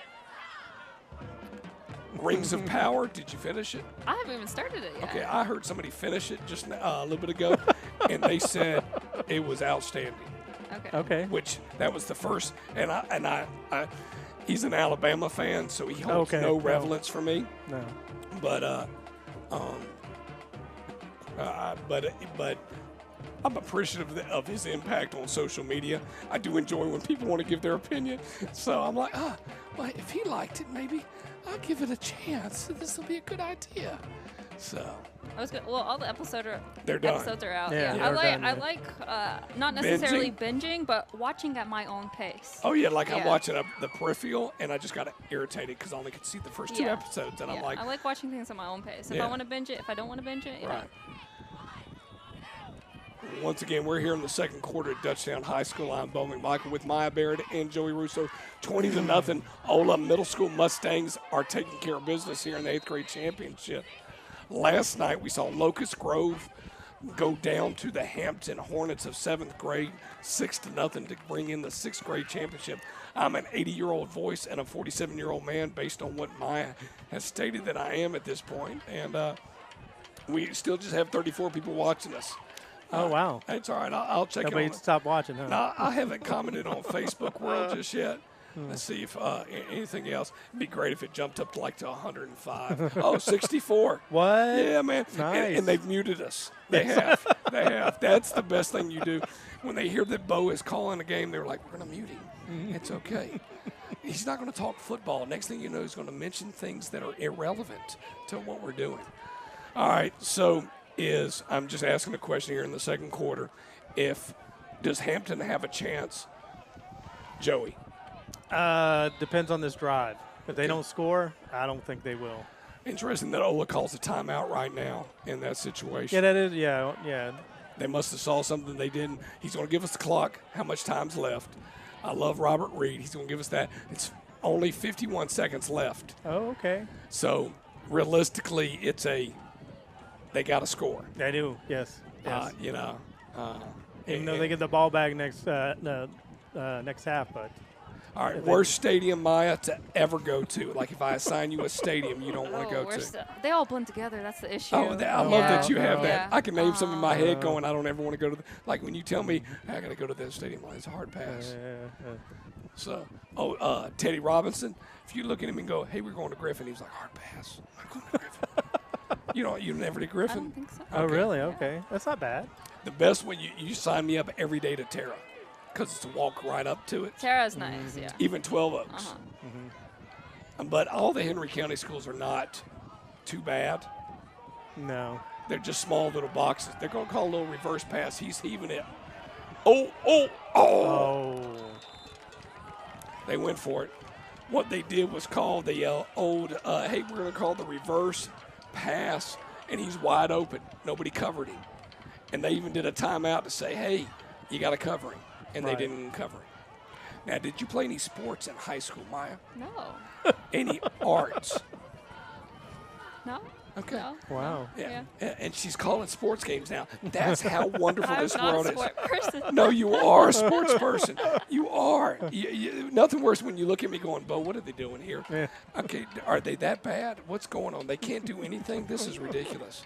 Rings of Power, did you finish it? I haven't even started it yet. Okay, I heard somebody finish it just a little bit ago, and they said it was outstanding, Okay. which that was the first. And I he's an Alabama fan, so he holds Okay. no Oh. relevance for me. No. But but I'm appreciative of his impact on social media. I do enjoy when people want to give their opinion. So I'm like, well, if he liked it, maybe I'll give it a chance. This will be a good idea. So I was good. Well, all the episodes are They're out. Yeah, Yeah, they're done, I yeah. like not necessarily binging, but watching at my own pace. oh yeah, like I'm Yeah. watching the Peripheral, and I just got irritated because I only could see the first 2 Yeah. episodes, and I'm Yeah, like, I like watching things at my own pace. If Yeah. I want to binge it, if I don't want to binge it, you know. right. Once again, we're here in the second quarter at Dutchtown High School. I'm Bo McMichael with Maya Barrett and Joey Russo. 20-0. Ola Middle School Mustangs are taking care of business here in the 8th grade championship. Last night we saw Locust Grove go down to the Hampton Hornets of 7th grade, 6-0 to bring in the 6th grade championship. I'm an 80-year-old voice and a 47-year-old man based on what Maya has stated that I am at this point. And we still just have 34 people watching us. Oh wow. It's all right. I'll check Nobody it on. stopped watching, huh? No, I haven't commented on Facebook World just yet. Let's see if anything else. It'd be great if it jumped up to 105. Oh, 64. What? Yeah, man. Nice. And they've muted us. They have. They have. That's the best thing you do. When they hear that Bo is calling a game, they're like, we're going to mute him. It's okay. He's not going to talk football. Next thing you know, he's going to mention things that are irrelevant to what we're doing. All right, so I'm just asking a question here in the second quarter. Does Hampton have a chance? Joey. Depends on this drive. If they don't score, I don't think they will. Interesting that Ola calls a timeout right now in that situation. Yeah, that is. Yeah. They must have saw something they didn't. He's going to give us the clock, how much time's left. I love Robert Reed. He's going to give us that. It's only 51 seconds left. Oh, okay. So realistically, they got to score. They do. Yes. Even Even though they get the ball back next half, but all right, worst stadium, Maya, to ever go to. Like if I assign you a stadium you don't want to go to. They all blend together. That's the issue. Oh, I love that you have that. Yeah. I can name some in my head going, I don't ever want to go to like when you tell me, I got to go to that stadium, it's a hard pass. So, Teddy Robinson, if you look at him and go, hey, we're going to Griffin, he's like, hard pass. I'm going to Griffin. You never did I Griffin? don't think so. Oh, really? Okay. That's not bad. The best one, you sign me up every day to Terra because it's a walk right up to it. Tara's nice, yeah. Even 12 Oaks. Uh-huh. But all the Henry County schools are not too bad. No. They're just small little boxes. They're going to call a little reverse pass. He's heaving it. Oh. They went for it. What they did was call the hey, we're going to call the reverse pass, and he's wide open. Nobody covered him. And they even did a timeout to say, hey, you got to cover him. And Right. they didn't cover him. Now, did you play any sports in high school, Maya? No. Any arts? No? Okay. No. Wow. Yeah. And she's calling sports games now. That's how wonderful I'm this not world a is. sport person. No, you are a sports person. You are. Nothing worse when you look at me going, Bo, what are they doing here? Yeah. Okay, are they that bad? What's going on? They can't do anything? This is ridiculous.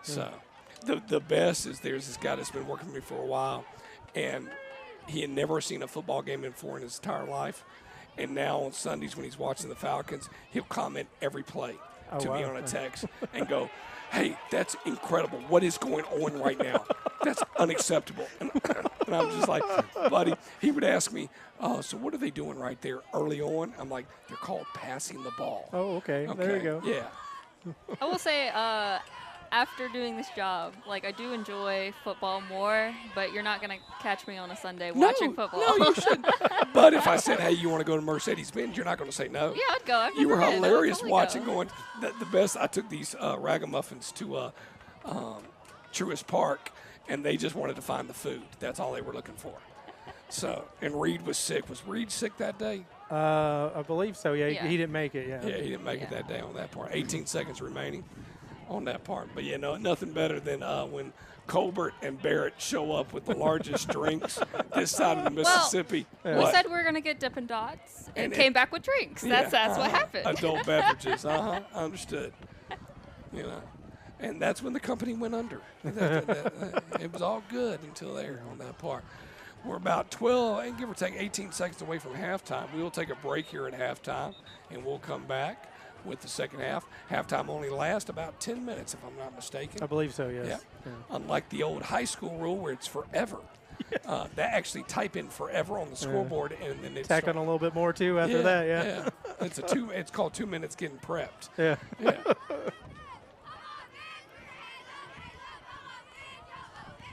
So the best is there's this guy that's been working with me for a while, and he had never seen a football game before in his entire life. And now on Sundays when he's watching the Falcons, he'll comment every play to me wow. on a text and go, hey, that's incredible. What is going on right now? That's unacceptable. And And I'm just like, buddy, he would ask me, so what are they doing right there early on? I'm like, they're called passing the ball. Oh, okay. There you go. Yeah. I will say, after doing this job, like I do enjoy football more, but you're not gonna catch me on a Sunday watching football. No, you shouldn't. But if I said, hey, you want to go to Mercedes-Benz, you're not going to say no. Yeah, I'd go. You were hilarious watching Go. going. The best, I took these ragamuffins to Truist Park, and they just wanted to find the food. That's all they were looking for. So, and Reed was sick. Was Reed sick that day? I believe so. Yeah, Yeah. He didn't make it. Yeah. Yeah, he didn't make it that day on that part. 18 seconds remaining on that part. But, yeah, no, nothing better than when Colbert and Barrett show up with the largest drinks this side of the Mississippi. We What? said we were gonna get Dippin' Dots and And came back with drinks. That's what happened. Adult beverages. Understood. You know, and that's when the company went under. It was all good until there on that part. We're about 12, and give or take 18 seconds away from halftime. We will take a break here at halftime, and we'll come back with the second half. Halftime only lasts about 10 minutes, if I'm not mistaken. I believe so. Yes. Yeah. Yeah. Unlike the old high school rule where it's forever. They actually type in forever on the scoreboard, and then it's Tack on a little bit more too after that. Yeah. It's called 2 minutes getting prepped. Yeah. Yeah.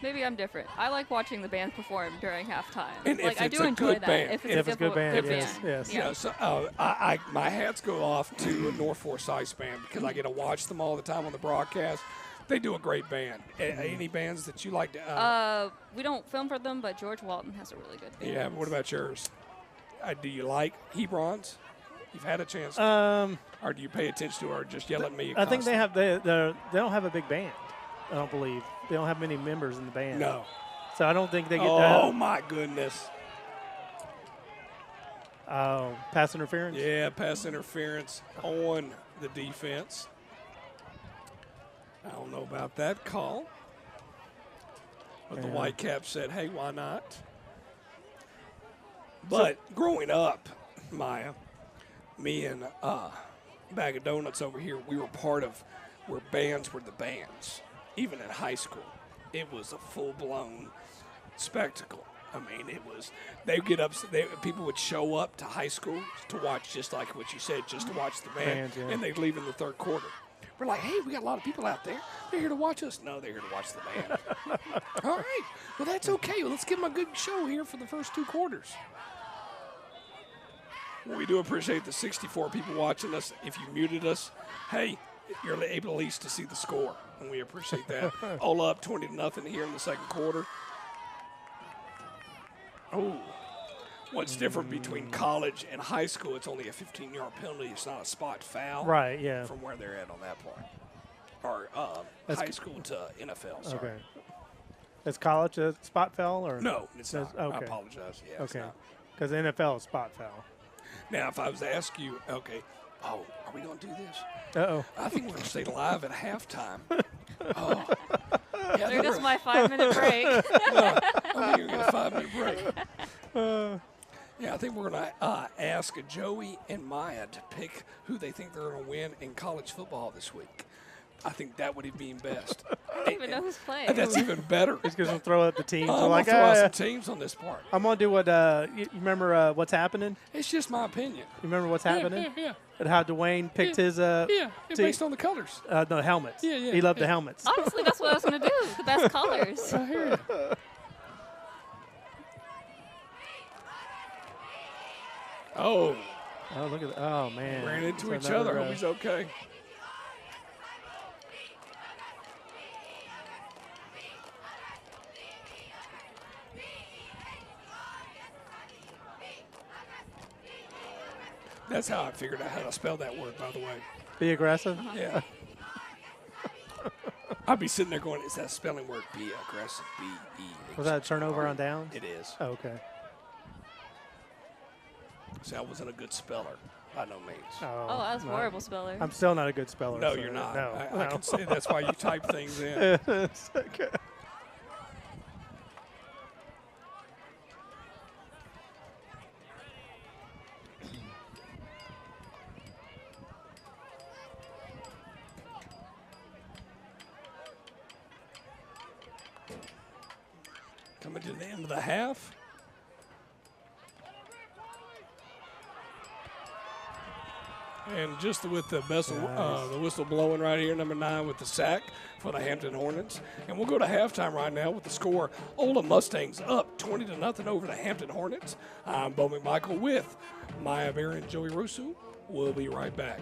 Maybe I'm different. I like watching the band perform during halftime. And if like I it's do a enjoy good that. band. If If it's a good band, yes, yes. Yeah. Yeah, so my hats go off to North Force Ice Band because I get to watch them all the time on the broadcast. They do a great band. Any bands that you like to? We don't film for them, but George Walton has a really good band. Yeah. What about yours? Do you like Hebrons? You've had a chance, or do you pay attention to, or just yell at me? I think they constantly? have they don't have a big band. I don't believe they don't have many members in the band. No. So I don't think they get Oh my goodness. pass interference. Yeah, pass interference on the defense. I don't know about that call. But the Yeah. Whitecaps said, hey, why not? But growing up, Maya, me and Bag of Donuts over here, we were part of where bands were the bands. Even in high school, it was a full-blown spectacle. I mean, it was, they'd get up, people would show up to high school to watch, just like what you said, just to watch the band, Bands, yeah. and they'd leave in the third quarter. We're like, hey, we got a lot of people out there. They're here to watch us. No, they're here to watch the band. All right. Well, that's okay. Well, let's give them a good show here for the first two quarters. Well, we do appreciate the 64 people watching us. If you muted us, hey, you're able at least to see the score, and we appreciate that. All up 20-0 here in the second quarter. Oh, what's different between college and high school? It's only a 15-yard penalty. It's not a spot foul. Right. Yeah. From where they're at on that part. Or high school to NFL, sorry. Okay. Is college a spot foul or No, it's not. Okay. I apologize. Yeah, it's Okay. not. Because the NFL is spot foul. Now, if I was to ask you, okay, are we going to do this? Uh-oh. I think we're going to stay live at halftime. Oh. Yeah, There goes my 5-minute break. I think we're going to get a 5-minute break. Yeah, I think we're going to ask Joey and Maya to pick who they think they're going to win in college football this week. I think that would be best. I don't even know who's playing. That's even better. He's going to throw out the teams. I'm They're going like, to throw out "Ah, some teams on this part. I'm going to do what you remember what's happening? It's just my opinion. You remember what's happening? Yeah. And how Dwayne picked his Yeah, team? based on the colors. No, helmets. Yeah, yeah, He loved yeah. the helmets. Honestly, that's what I was going to do. The best colors. I hear you. Oh, Oh, look at that. Oh, man. ran into It's each other. another, Hope he's okay. That's how I figured out how to spell that word, by the way. Be aggressive. Yeah. I'd be sitting there going, is that a spelling word? Be aggressive. B-E. Was that a turnover on downs? It is. Oh, okay. See, I wasn't a good speller by no means. Oh, that was no. horrible speller. I'm still not a good speller. No, so you're not. No. I can say that's why you type things in. Okay. Coming to the end of the half. And just with the the whistle blowing right here, number 9 with the sack for the Hampton Hornets. And we'll go to halftime right now with the score. Oldham Mustangs up 20-0 over the Hampton Hornets. I'm Bo McMichael with Maya Bear and Joey Russo. We'll be right back.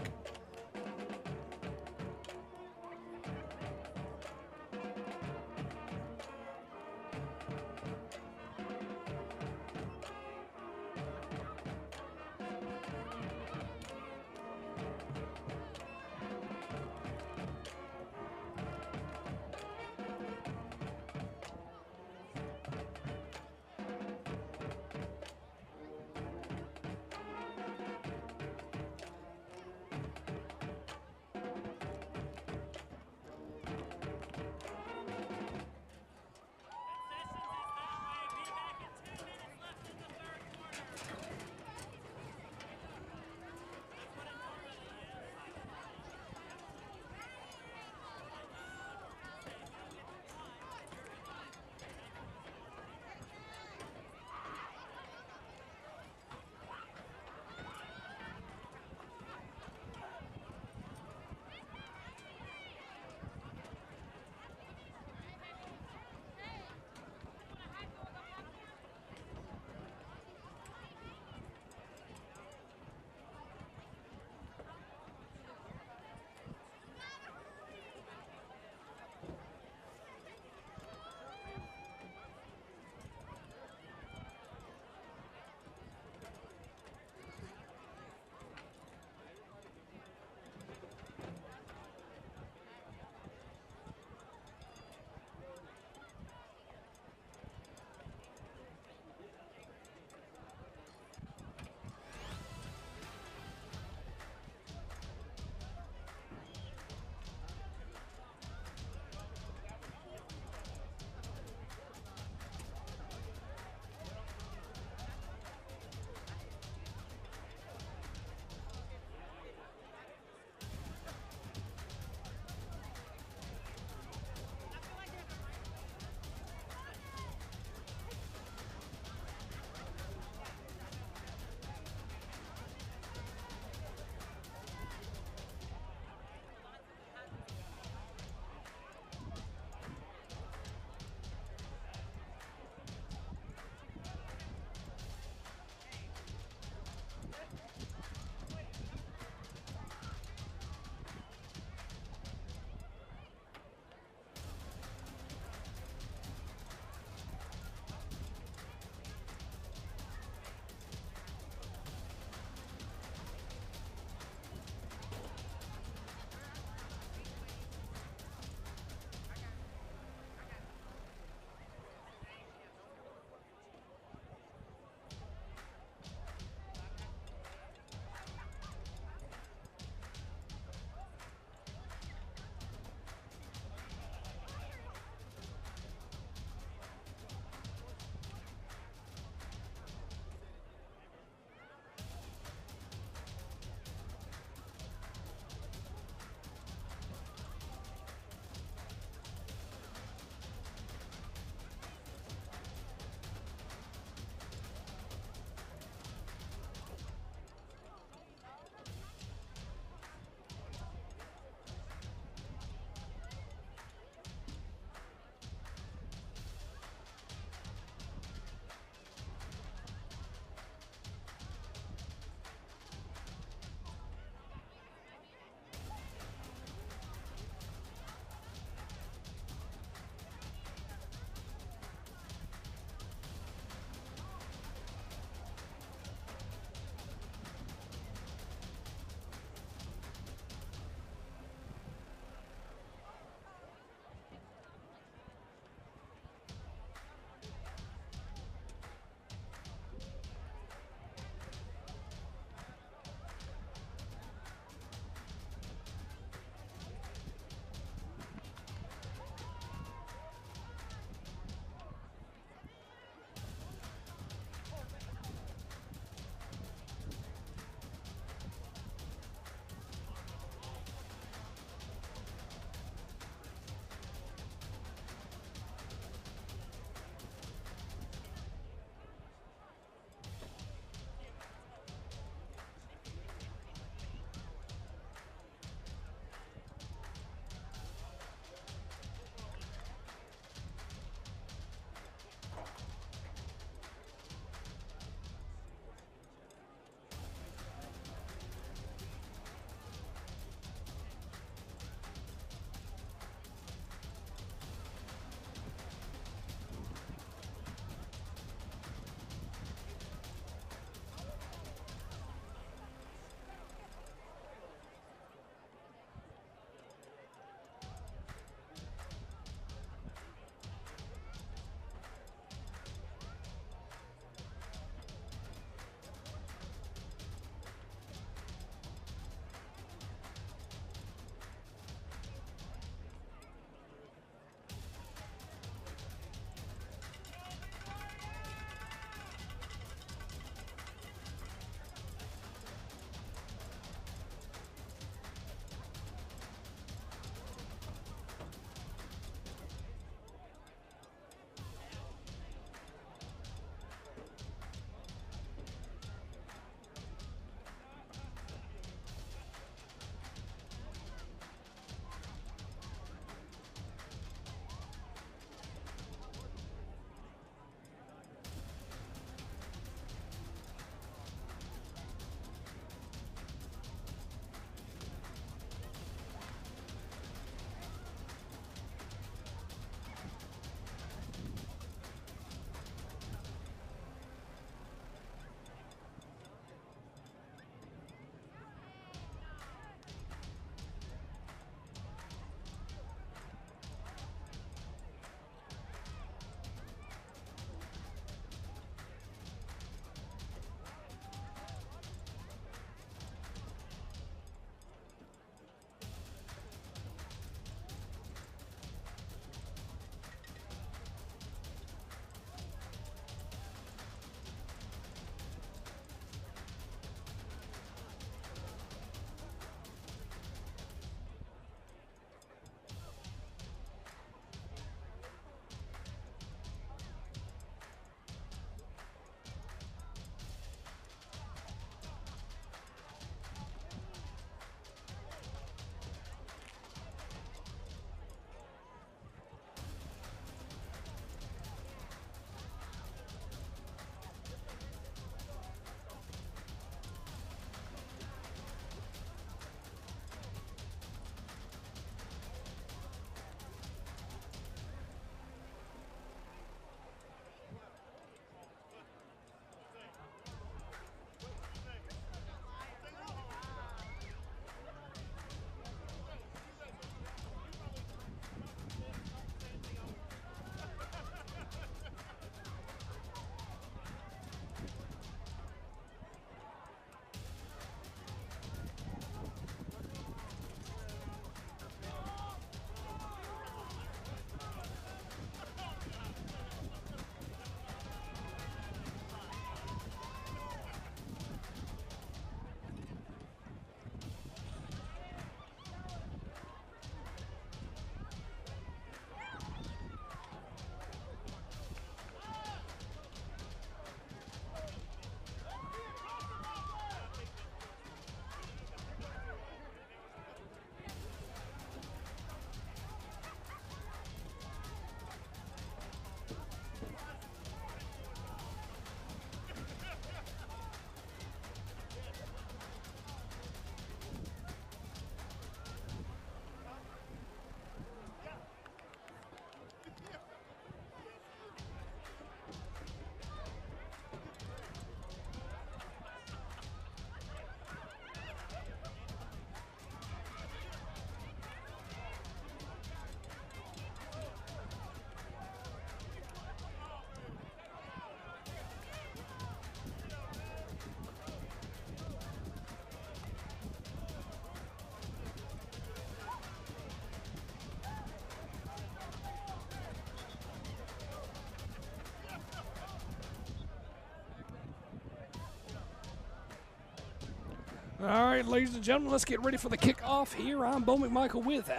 All right, ladies and gentlemen, let's get ready for the kickoff here. I'm Bo McMichael with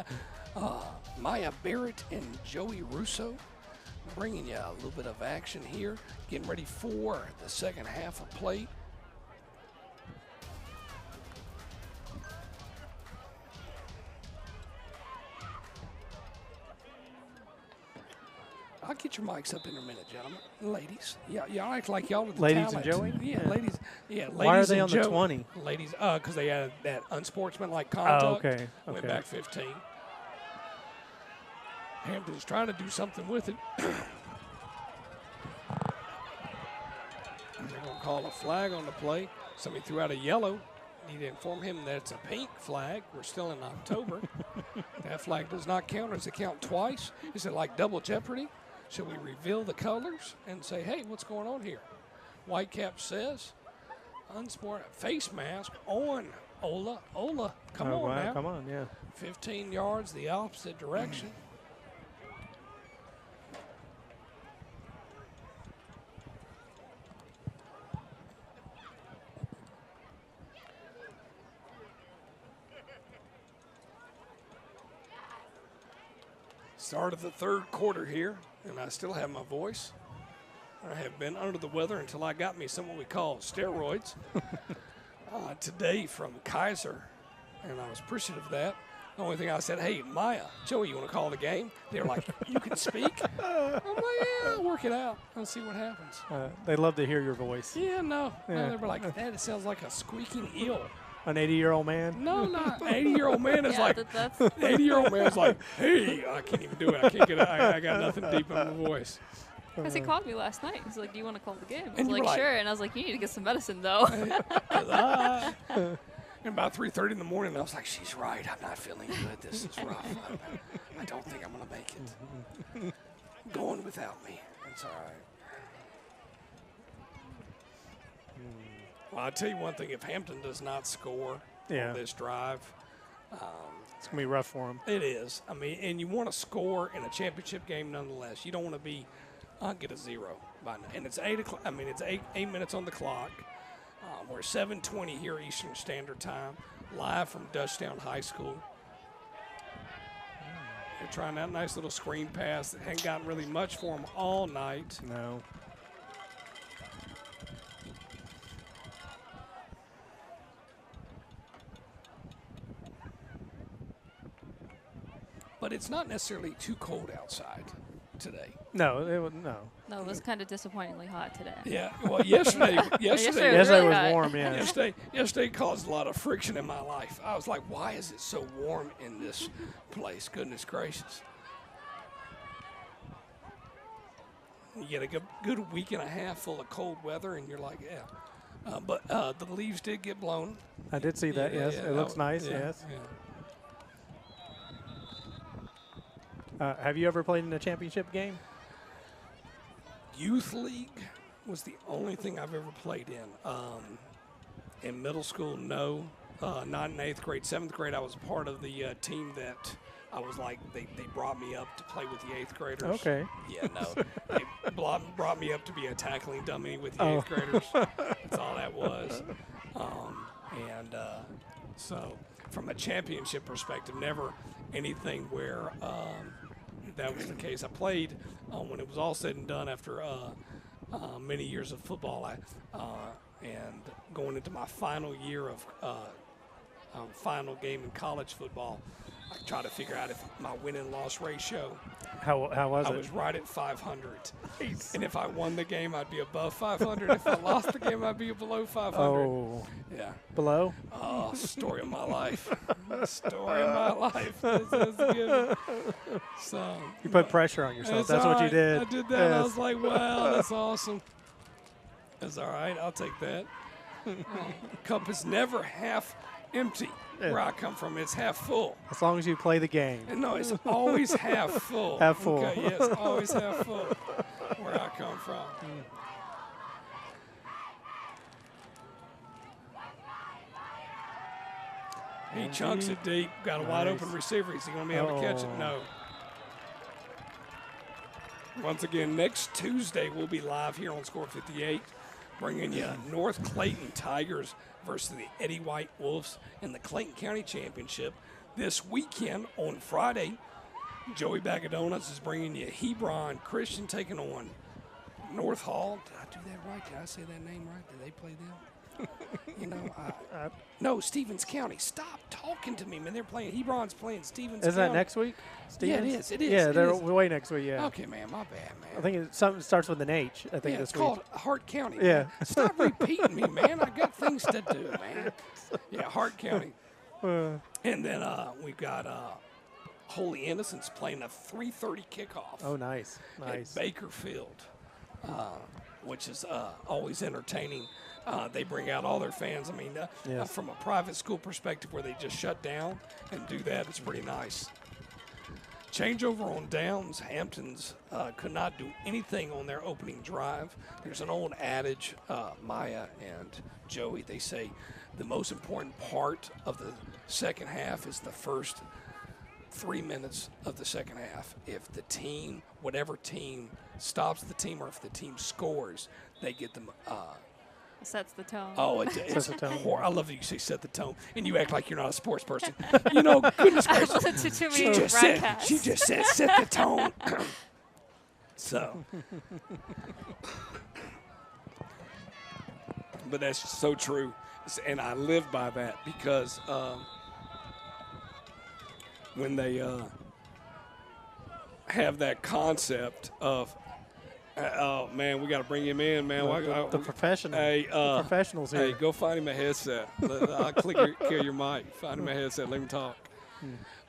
Maya Barrett and Joey Russo, bringing you a little bit of action here, getting ready for the second half of play. I'll get your mics up in a minute, gentlemen. Ladies. Yeah, y'all act like y'all are the Ladies talent. and Joey? Yeah, ladies. Yeah, ladies. Why are they and on the Joey. 20? Ladies, because they had that unsportsmanlike conduct. Oh, okay. Went Okay. back 15. Hampton's trying to do something with it. They're going to call a flag on the play. Somebody threw out a yellow. Need to inform him that it's a pink flag. We're still in October. That flag does not count. Does it count twice? Is it like double jeopardy? Should we reveal the colors and say, hey, what's going on here? Whitecap says, face mask on Ola. Ola, come on wow, now. Come on, yeah. 15 yards the opposite direction. Start of the third quarter here, and I still have my voice. I have been under the weather until I got me some what we call steroids. Today from Kaiser, and I was appreciative of that. The only thing I said, hey, Maya, Joey, you want to call the game? They were like, you can speak? I'm like, yeah, I'll work it out. I'll see what happens. They love to hear your voice. Yeah, no. Yeah. They were like, that sounds like a squeaking eel. An 80-year-old man? No, not 80-year-old man is Yeah, like, that's 80-year-old man's like, hey, I can't even do it. I can't get it. I got nothing deep in my voice. because he called me last night. He's like, "Do you want to call the game?" I was And you were like, like- "Sure." And I was like, "You need to get some medicine though." And about 3:30 in the morning, I was like, she's right. I'm not feeling good. This is rough. I don't think I'm going to make it. Going without me. It's all right. Well, I'll tell you one thing. If Hampton does not score Yeah. on this drive, It's going to be rough for them. it is. I mean, and you want to score in a championship game nonetheless. You don't want to be, I'll get a zero by now. And it's 8 o'clock. I mean, it's eight minutes on the clock. We're 7:20 here Eastern Standard Time, live from Dutchtown High School. They're trying that nice little screen pass that hadn't gotten really much for them all night. No. But it's not necessarily too cold outside today. No, no. No, it was kind of disappointingly hot today. Yeah, well, yesterday Yesterday Yesterday really was hot. warm, yeah. Yesterday caused a lot of friction in my life. I was like, why is it so warm in this place? Goodness gracious. You get a good week and a half full of cold weather, and you're like, yeah. But the leaves did get blown. I did see that, yes. Yeah, It looks that- nice, yeah, yes. yeah. Have you ever played in a championship game? Youth league was the only thing I've ever played in. In middle school, no. Not in 8th grade. 7th grade, I was a part of the team that I was like, they brought me up to play with the 8th graders. Okay. Yeah, no. They brought me up to be a tackling dummy with the 8th graders. That's all that was. So from a championship perspective, never anything where that was the case. I played when it was all said and done after many years of football. And going into my final year of final game in college football, I tried to figure out if my win and loss ratio. How was I it? was right at 500. And if I won the game, I'd be above 500. If I lost the game, I'd be below 500. Oh, Yeah. below? Oh, story of my life. Story of my life. That's good. So You put pressure on yourself. That's all what you right. did. I did that. I Yes. was like, wow, that's awesome. That's all right. I'll take that. Cup is never half empty where I come from. It's half full. As long as you play the game. And no, it's always half full. Half full. Okay, yes, always half full where I come from. He chunks it deep. Got a wide Nice. open receiver. Is he going to be able to catch it? Oh. No. Once again, next Tuesday we'll be live here on Score 58. bringing you North Clayton Tigers versus the Eddie White Wolves in the Clayton County Championship. This weekend on Friday, Joey Bagadonas is bringing you Hebron Christian taking on North Hall. Did I do that right? Did I say that name right? Did they play them? No, Stevens County. Stop talking to me, man. They're playing. Hebron's playing Stevens County. Isn't that next week? Yeah, it is. It is. Yeah, it they're is. way next week. Yeah. Okay, man. My bad, man. I think something starts with an H. I think Yeah, this it's week. called Hart County. Yeah. Man. Stop repeating me, man. I got things to do, man. Yeah, Hart County. And then we've got Holy Innocents playing a 3:30 kickoff. Oh, nice. At Bakerfield, which is always entertaining. They bring out all their fans. I mean, Yes. from a private school perspective where they just shut down and do that, it's pretty nice. Changeover on downs. Hamptons could not do anything on their opening drive. There's an old adage, Maya and Joey, they say the most important part of the second half is the first 3 minutes of the second half. If the team, whatever team stops the team, or if the team scores, they get them. Sets the tone. Oh, it's Sets the tone. I love that you say set the tone, and you act like you're not a sports person. You know, goodness I gracious, listened to too she many just said broadcasts. she just said set the tone. So, but that's so true, and I live by that because when they have that concept of, oh man, we got to bring him in, man. The professional. Hey, the professionals here. Hey, go find him a headset. I'll kill your mic. Find him a headset. Let him talk.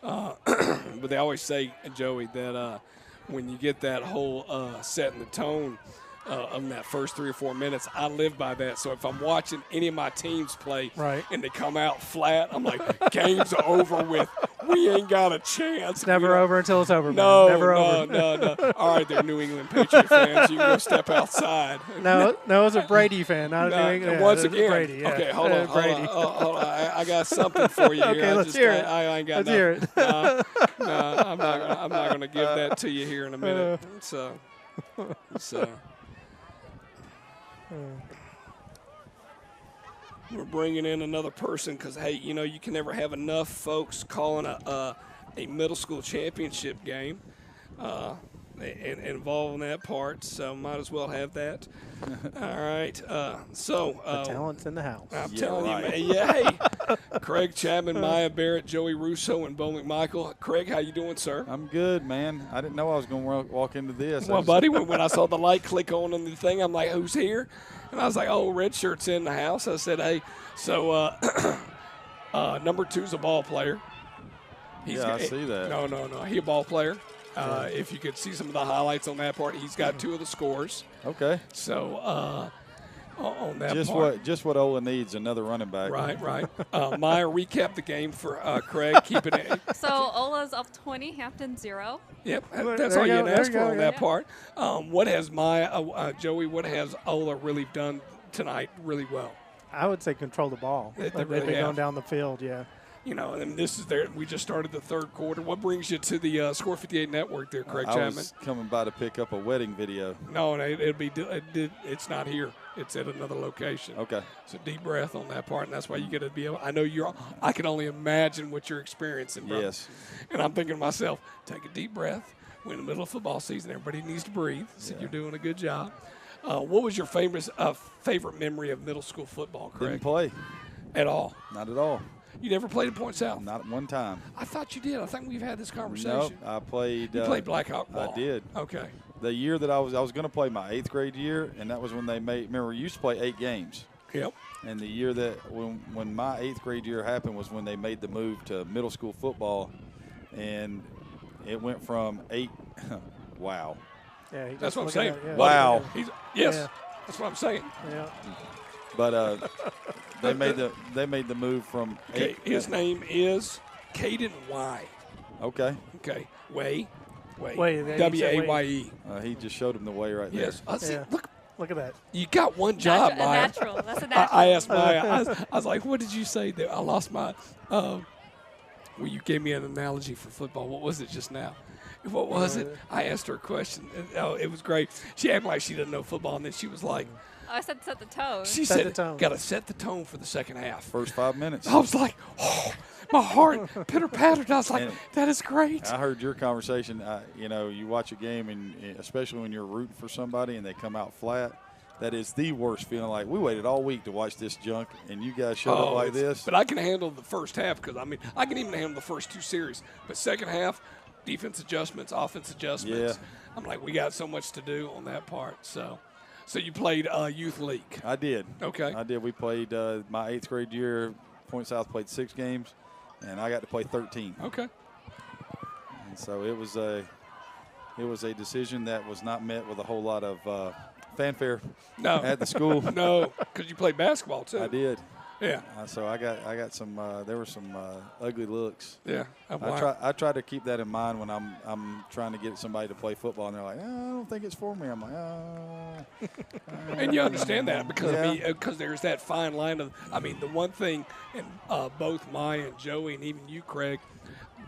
But they always say, Joey, that when you get that whole setting the tone of that first 3 or 4 minutes, I live by that. So if I'm watching any of my teams play Right. and they come out flat, I'm like, game's over with. We ain't got a chance. It's never over until it's over, man. No, Never no, over. no. All right, they're New England Patriot fans. You can go step outside. No, it's a Brady fan, not a New England. Yeah, Once it's again, Brady, yeah. okay, hold on, Brady. hold on. I got something for you here. Okay, let's hear it. I ain't got Let's hear nothing. it. No, I'm not gonna give that to you here in a minute. So. We're bringing in another person because, hey, you know, you can never have enough folks calling a middle school championship game and involved in that part, so might as well have that. All right. The talent's in the house. I'm telling you, man. Yeah, hey, Craig Chapman, Maya Barrett, Joey Russo, and Bo McMichael. Craig, how you doing, sir? I'm good, man. I didn't know I was going to walk into this. Well, buddy, when I saw the light click on the thing, I'm like, who's here? And I was like, oh, Red Shirt's in the house. I said, hey, so number 2's a ball player. I see that. No. He's a ball player. If you could see some of the highlights on that part, he's got 2 of the scores. Okay. So on that Just what Ola needs, another running back. Right. Maya, recap the game for Craig. Keeping it. So Ola's up 20, Hampton 0. Yep, There that's you all you go, can ask there for you on go, that yeah. part. What has Joey, what has Ola really done tonight really well? I would say control the ball. They They've really been have. going down the field, yeah. You know, and this is we just started the third quarter. What brings you to the Score 58 network there, Craig I Chapman? was coming by to pick up a wedding video. No, it's not here. It's at another location. Okay. So deep breath on that part, and that's why you get to be able. I know I can only imagine what you're experiencing, brother. Yes. And I'm thinking to myself, take a deep breath. We're in the middle of football season. Everybody needs to breathe. So you're doing a good job. What was your favorite memory of middle school football, Craig? Didn't play. At all? Not at all. You never played at Point South? Not one time. I thought you did. I think we've had this conversation. Nope. I played. You played Black Hawk ball. I did. Okay. The year that I was going to play my 8th grade year, and that was when they remember, we used to play 8 games. Yep. And the year that when my 8th grade year happened was when they made the move to middle school football, and it went from 8. Wow. Yeah, That's what I'm look saying. at that, yeah. Wow. Yes. Yeah. That's what I'm saying. Yeah. But they made the move from 8. Okay. His name is Caden Y. Okay. Okay. Way. Way, there you said W-A-Y-E. He just showed him the way right there. Yes. I see. Yeah. Look, at that. you got one job, Maya. Natural. That's a natural. I asked Maya. I was like, "What did you say?" There, I lost my. Well, you gave me an analogy for football. What was it just now? What was it? I asked her a question. And, it was great. She acted like she didn't know football, and then she was like, I said set the tone. She Set said, the tone. got to set the tone for the second half. First 5 minutes. I was like, oh, my heart pitter-pattered. I was like, And- that is great. I heard your conversation. You know, you watch a game, and especially when you're rooting for somebody and they come out flat, that is the worst feeling. Like, we waited all week to watch this junk, and you guys showed up like it's- this. But I can handle the first half because, I mean, I can even handle the first 2 series. But second half, defense adjustments, offense adjustments. Yeah. I'm like, we got so much to do on that part. So you played youth league. I did. Okay. I did. We played my 8th grade year. Point South played 6 games, and I got to play 13. Okay. And so it was a decision that was not met with a whole lot of fanfare No. at the school. No, because you played basketball too. I did. Yeah. So I got some. There were some ugly looks. Yeah. I try to keep that in mind when I'm trying to get somebody to play football, and they're like, I don't think it's for me. I'm like, And you understand that because Yeah. I mean, because there's that fine line of. I mean, the one thing, and both Maya and Joey, and even you, Craig,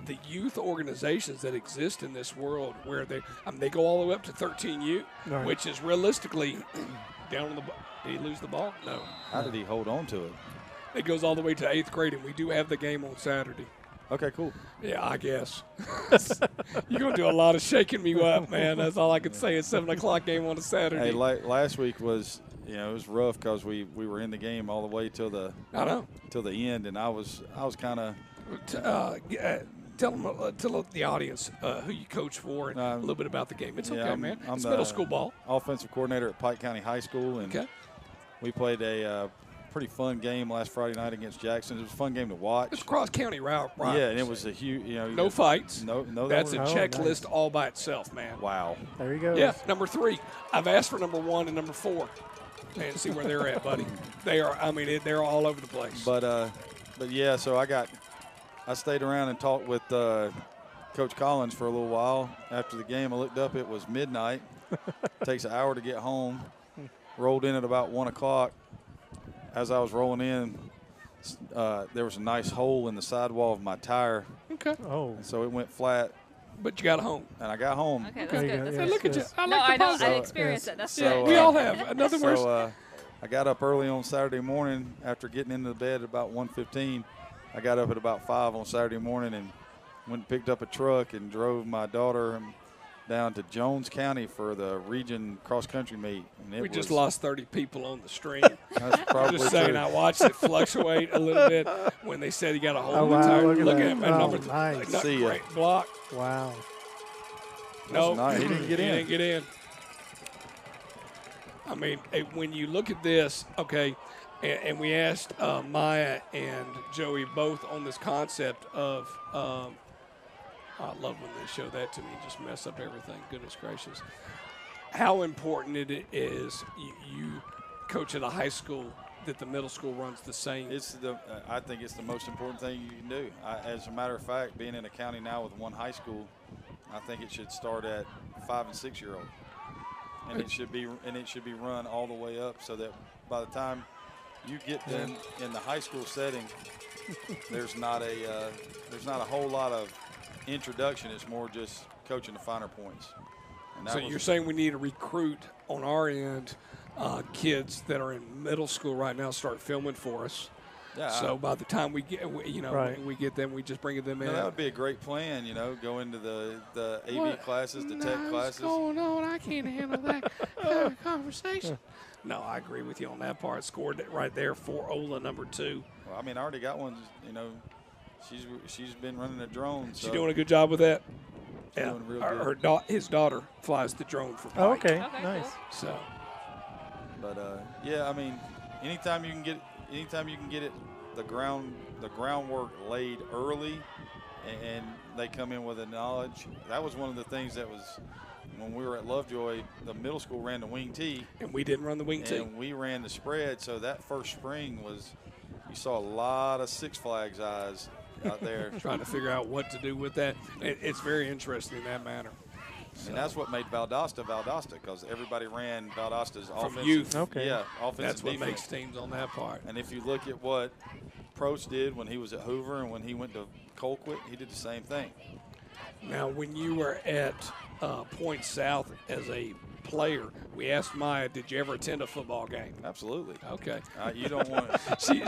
the youth organizations that exist in this world, where they go all the way up to 13U, Right. which is realistically down on the. Did he lose the ball? No. how did he hold on to it? It goes all the way to 8th grade, and we do have the game on Saturday. Okay, cool. Yeah, I guess. You're going to do a lot of shaking me up, man. That's all I can say. It's 7 o'clock game on a Saturday. Hey, last week was, it was rough because we were in the game all the way till the end, and I was kind of. Tell the audience who you coach for and a little bit about the game. It's okay, man. I'm It's the middle school ball. Offensive coordinator at Pike County High School, and Okay. we played a pretty fun game last Friday night against Jackson. It was a fun game to watch. It's cross county route. Yeah, and it was a huge. no fights. No. That's a there were- checklist all by itself, man. Wow. There you go. Yeah, number 3. I've asked for number 1 and number 4. And see where they're at, buddy. They are. I mean, they're all over the place. But yeah, so I stayed around and talked with Coach Collins for a little while. After the game, I looked up. It was midnight. Takes an hour to get home. Rolled in at about 1 o'clock. As I was rolling in, there was a nice hole in the sidewall of my tire, Okay. Oh. so it went flat, but you got home. and I got home. Okay, that's There you good. go, That's yeah. good. Look at you. Yes. I No, like I the know. positive. I experienced it. That's So, good. We all have. In other words, So I got up early on Saturday morning after getting into the bed at about 1:15. I got up at about 5 on Saturday morning and went and picked up a truck and drove my daughter down to Jones County for the region cross-country meet. And we just was- lost 30 people on the stream. That's probably Just saying, true. I watched it fluctuate a little bit when they said he got a hold Oh, of the wow, tire. look at that. man, Oh, number nice. not See ya. great block. Wow. No, nice. He didn't get in. He didn't get in. I mean, when you look at this, okay, and we asked Maya and Joey both on this concept of, I love when they show that to me, just mess up everything, goodness gracious. How important it is you coach at a high school that the middle school runs the same. I think it's the most important thing you can do. As a matter of fact, being in a county now with one high school, I think it should start at 5 and 6 year old, and it should be run all the way up so that by the time you get them in the high school setting, there's not a whole lot of introduction. It's more just coaching the finer points. And that So was- you're saying we need to recruit on our end kids that are in middle school right now start filming for us. Yeah, So by the time we get, Right. we get them, we just bring them in. that would be a great plan. Go into the AV classes, the tech classes. What's going on? I can't handle that kind of conversation. No, I agree with you on that part. Scored it right there for Ola, number 2. Well, I mean, I already got one. She's been running a drone. So She's doing a good job with that. She's Yeah, doing real good. his daughter flies the drone for Oh, Pike. okay. Okay, Nice. cool. So But yeah, I mean, anytime you can get it, the groundwork laid early, and they come in with the knowledge. That was one of the things that was when we were at Lovejoy. The middle school ran the wing tee, and we didn't run the wing team. and we ran the spread. So that first spring you saw a lot of Six Flags eyes out there. Trying to figure out what to do with that. It's very interesting in that manner. And that's what made Valdosta, because everybody ran Valdosta's offensive. youth. Okay. Yeah, offensive That's what defense. makes teams on that part. And if you look at what Probst did when he was at Hoover and when he went to Colquitt, he did the same thing. Now, when you were at Point South as a player, we asked Maya, did you ever attend a football game? Absolutely. Okay. You don't want.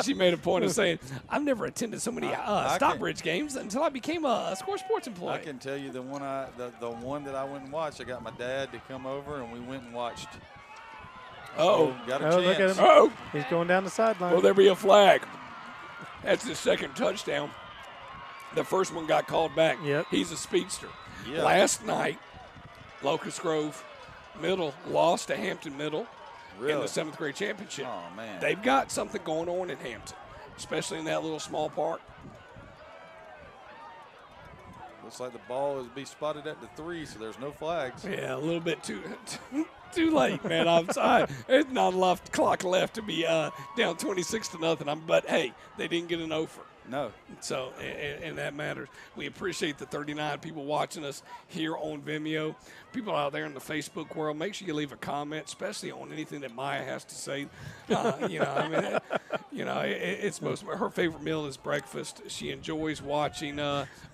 She made a point of saying, I've never attended so many Stockbridge games until I became a Score Sports employee. I can tell you the one that I went and watched. I got my dad to come over, and we went and watched. Got a chance. Look at him. Oh, He's going down the sideline. will there be a flag? That's his second touchdown. The first one got called back. Yep. He's a speedster. Yeah. Last night, Locust Grove Middle lost to Hampton Middle in Really? the 7th grade championship. Oh, man. They've got something going on in Hampton, especially in that little small park. Looks like the ball is be spotted at the 3, so there's no flags. Yeah, a little bit too late, man. I'm sorry. There's not enough clock left to be down 26-0. But hey, they didn't get an offer. No. So, and that matters. We appreciate the 39 people watching us here on Vimeo. People out there in the Facebook world, make sure you leave a comment, especially on anything that Maya has to say. It's her favorite meal is breakfast. She enjoys watching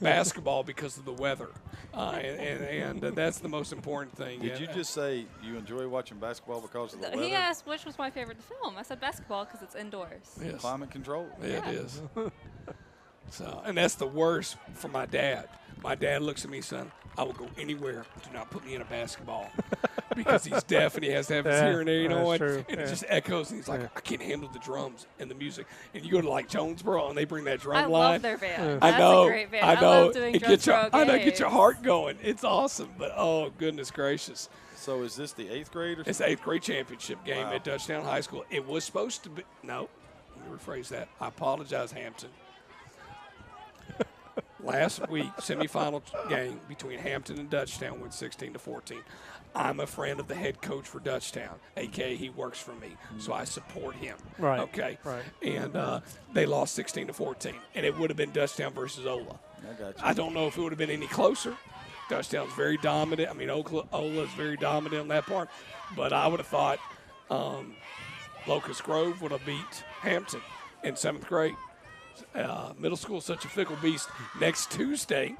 basketball because of the weather, and that's the most important thing. Did you just say you enjoy watching basketball because of the weather? He asked which was my favorite to film. I said basketball because it's indoors. Yes. Climate control. It is. So, and that's the worst for my dad. My dad looks at me, son, I will go anywhere. Do not put me in a basketball. Because he's deaf and he has to have his hearing aid on. true. And it just echoes. And he's like, I can't handle the drums and the music. And you go to like Jonesboro and they bring that drum I line. love their band. I That's know. a great band. I know. love doing It gets your, Jonesboro I know, it gets your games. heart going. It's awesome. But, oh, goodness gracious. So is this the 8th grade or It's something? the 8th grade championship game Wow. at Dutchtown High School. It was supposed to be. No. Let me rephrase that. I apologize, Hampton. Last week, semifinal game between Hampton and Dutchtown went 16-14. I'm a friend of the head coach for Dutchtown, a.k.a. he works for me, so I support him. Right, Okay. right. And they lost 16-14, and it would have been Dutchtown versus Ola. I got you. I don't know if it would have been any closer. Dutchtown's very dominant. I mean, Ola is very dominant on that part, but I would have thought Locust Grove would have beat Hampton in 7th grade. Middle school is such a fickle beast. Next Tuesday,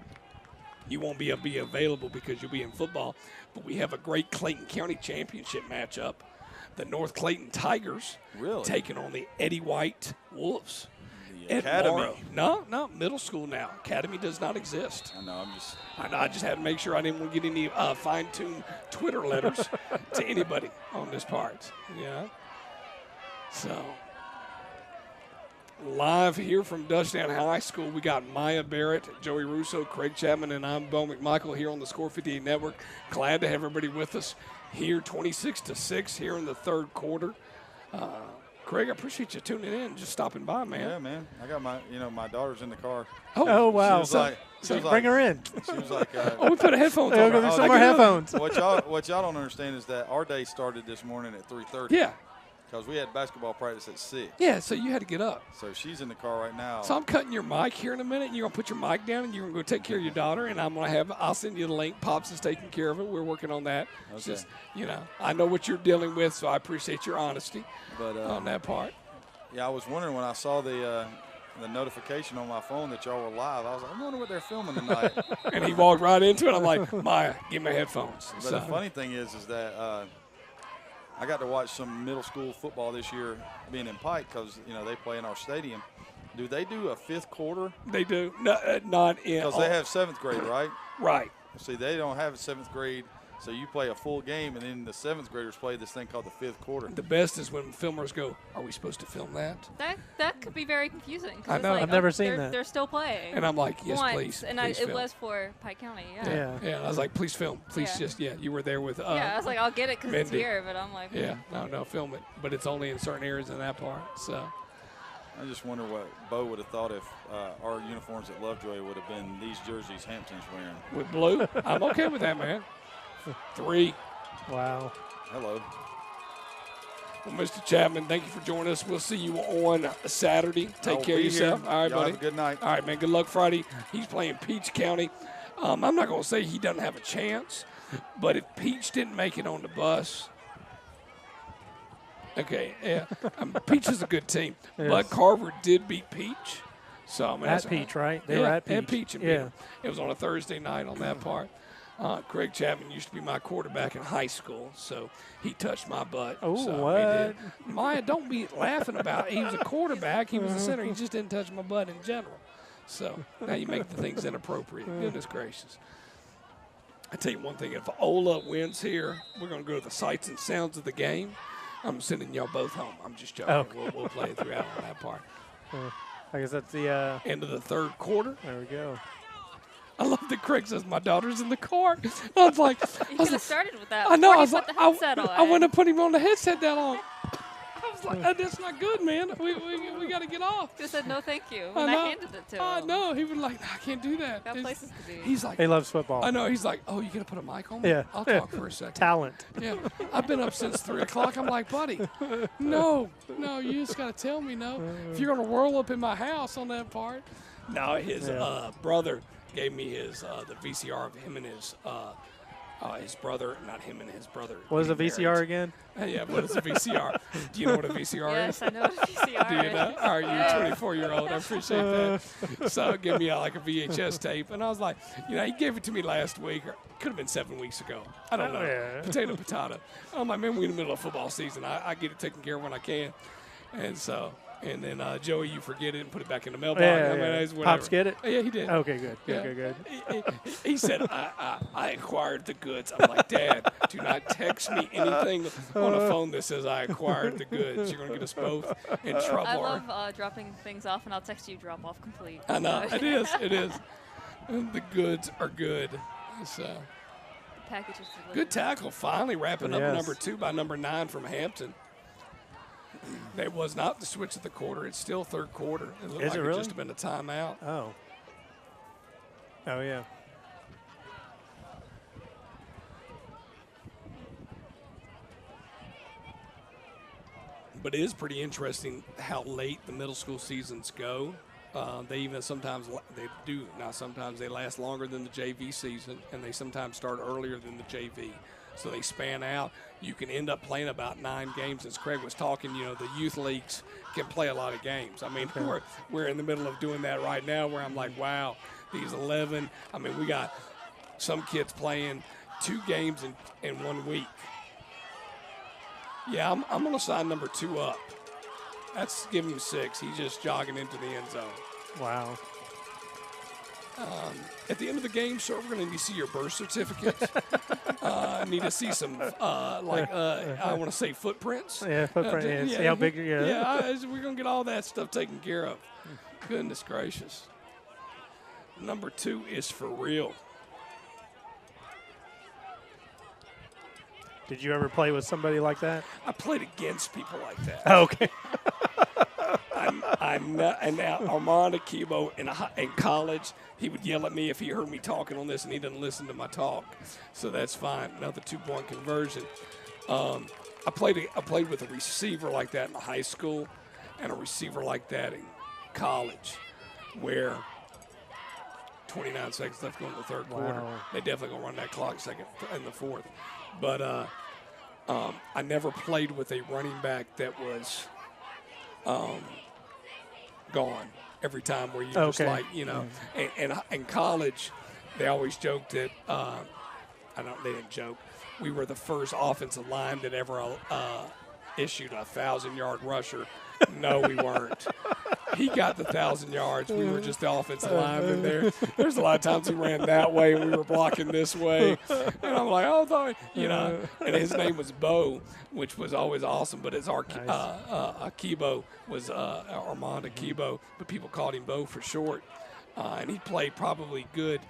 you won't be available because you'll be in football, but we have a great Clayton County championship matchup. The North Clayton Tigers Really? taking on the Eddie White Wolves. The At academy. Morrow. No, middle school now. Academy does not exist. I know. I'm just. I just had to make sure I didn't want to get any fine-tuned Twitter letters to anybody on this part. Yeah. So, live here from Dutchtown High School, we got Maya Barrett, Joey Russo, Craig Chapman, and I'm Bo McMichael here on the Score 58 Network. Glad to have everybody with us here, 26-6 here in the third quarter. Craig, I appreciate you tuning in, just stopping by, man. Yeah, man. I got my daughter's in the car. Oh, wow. She was like, Bring her in. She was like, Oh, we put headphones Hey, on. there's some I more get it. headphones. what y'all don't understand is that our day started this morning at 3:30. Yeah. Because we had basketball practice at 6. Yeah, so you had to get up. So she's in the car right now. So I'm cutting your mic here in a minute, and you're going to put your mic down, and you're going to go take care of your daughter, and I'll send you the link. Pops is taking care of it. We're working on that. It's Okay. just, I know what you're dealing with, so I appreciate your honesty But on that part. yeah, I was wondering when I saw the notification on my phone that y'all were live. I was like, I wonder what they're filming tonight. And he walked right into it. I'm like, Maya, give me headphones. But the funny thing is that I got to watch some middle school football this year being in Pike because, they play in our stadium. Do they do a 5th quarter? They do. No, not in. Because they have 7th grade, right? Right. See, they don't have 7th grade, so you play a full game, and then the 7th graders play this thing called the 5th quarter. The best is when filmers go, are we supposed to film that? That could be very confusing. 'Cause I it's know. like, I've never oh, seen they're, that. They're still playing. And I'm like, yes, Once, please. And please it film. was for Pike County. Yeah. Yeah, I was like, please film. Please Yeah. you were there with Yeah, I was like, I'll get it because it's Mindy. here, but I'm like, Yeah, no, film it. But it's only in certain areas in that part. So, I just wonder what Bo would have thought if our uniforms at Lovejoy would have been these jerseys Hampton's wearing. with blue, I'm okay with that, man. 3. Wow. Hello. Well, Mr. Chapman, thank you for joining us. We'll see you on Saturday. Take I'll care of be here. yourself. All right, Y'all buddy. have a good night. All right, man. Good luck Friday. He's playing Peach County. I'm not going to say he doesn't have a chance, but if Peach didn't make it on the bus, okay, yeah, Peach is a good team. Yes. Bud Carver did beat Peach. So, I mean, At Peach, right? They were at Peach. and Yeah. beat 'em. It was on a Thursday night on that part. Craig Chapman used to be my quarterback in high school, so he touched my butt. Oh, so what? He did. Maya, don't be laughing about it. He was a quarterback. He was a center. He just didn't touch my butt in general. So now you make the things inappropriate. Goodness gracious. I tell you one thing, if Ola wins here, we're going to go to the sights and sounds of the game. I'm sending y'all both home. I'm just joking. Okay. We'll play it throughout on that part. I guess that's the End of the third quarter. there we go. I love that Craig says my daughter's in the car. I was like, You could have started with that. I know. before I you was put like, the headset on. I wouldn't have put him on the headset that long. I was like, that's not good, man. We got to get off. He said no, thank you. I When I know. handed it to him. I know. He was like, I can't do that. Got There's- places to be. He's like, He loves football. I know. He's like, oh, you gonna put a mic on me? Yeah. I'll talk for a second. Talent. Yeah, I've been up since 3 o'clock. I'm like, buddy, no, you just gotta tell me no. If you're gonna whirl up in my house on that part. No, his brother gave me his the VCR of him and his brother, not him and his brother. What is a getting VCR married. again? Yeah, what is a VCR? Do you know what a VCR Yes, is? I know what a VCR Do you know? is. All right, you're a 24-year-old. I appreciate that. So give me like a VHS tape. And I was like, he gave it to me last week, or could have been 7 weeks ago. I don't know. Yeah. Potato. I'm like, man, we're in the middle of football season. I get it taken care of when I can. And so, and then Joey, you forget it and put it back in the mailbox. Yeah, I mean, yeah. it's whatever. Pops get it? Yeah, he did. Okay, good. Yeah. Good. He said, I acquired the goods. I'm like, Dad, do not text me anything on the phone that says I acquired the goods. You're going to get us both in trouble. I love dropping things off, and I'll text you drop off complete. I know. So, It is. The goods are good. So, the package is delivered. good tackle. Finally wrapping up Yes. number 2 by number 9 from Hampton. That was not the switch of the quarter. It's still third quarter. It looked Is like it it really? just have been a timeout. Oh, yeah. But it is pretty interesting how late the middle school seasons go. They even sometimes they do. Now sometimes they last longer than the JV season, and they sometimes start earlier than the JV. So they span out. You can end up playing about 9 games. As Craig was talking, the youth leagues can play a lot of games. I mean, we're in the middle of doing that right now where I'm like, wow, these 11. I mean, we got some kids playing 2 games in 1 week. Yeah, I'm going to sign number 2 up. That's give him 6. He's just jogging into the end zone. Wow. At the end of the game, sir, we're going to need to see your birth certificate. I need to see some, I want to say footprints. Yeah, footprint. Yeah, see how big you are. Yeah, we're going to get all that stuff taken care of. Goodness gracious. Number 2 is for real. Did you ever play with somebody like that? I played against people like that. Oh, okay. I'm not, and now Armand Akibo in college, he would yell at me if he heard me talking on this, and he didn't listen to my talk, so that's fine. Another 2-point conversion. I played with a receiver like that in high school, and a receiver like that in college, where 29 seconds left going in the third quarter. Wow. They definitely gonna run that clock second in the fourth, but I never played with a running back that was gone every time, where you just Okay. like, and in college, they always joked that, they didn't joke. We were the first offensive line that ever issued a 1,000-yard rusher. No, we weren't. He got the 1,000 yards. We were just the offensive lineman there. There's a lot of times he ran that way and we were blocking this way. And I'm like, and his name was Bo, which was always awesome. But his Akibo was Armand Akibo, but people called him Bo for short. And he played probably good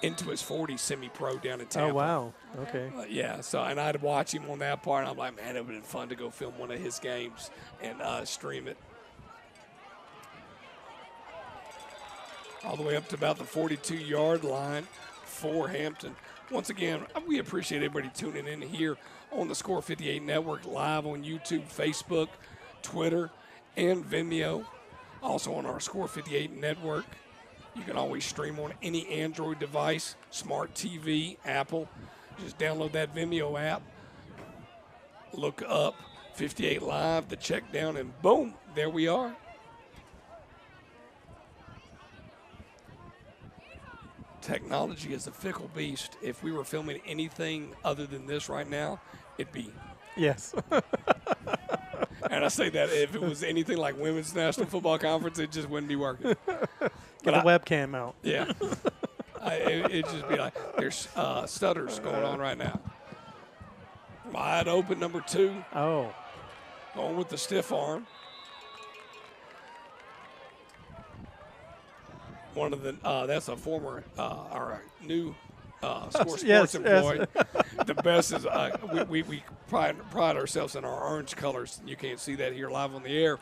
into his 40s semi-pro down in Tampa. Oh, wow. Okay. Yeah, so, and I'd watch him on that part, and I'm like, man, it would have been fun to go film one of his games and stream it. All the way up to about the 42-yard line for Hampton. Once again, we appreciate everybody tuning in here on the Score 58 Network, live on YouTube, Facebook, Twitter, and Vimeo. Also on our Score 58 Network. You can always stream on any Android device, smart TV, Apple. Just download that Vimeo app. Look up 58 Live, the check down, and boom, there we are. Technology is a fickle beast. If we were filming anything other than this right now, it'd be. Yes. And I say that if it was anything like Women's National Football Conference, it just wouldn't be working. Get the webcam out. Yeah. It'd just be like, there's stutters going on right now. Wide open, number 2. Oh. Going with the stiff arm. One of the that's a former our new Score Sports employee. The best is we pride ourselves in our orange colors. You can't see that here live on the air,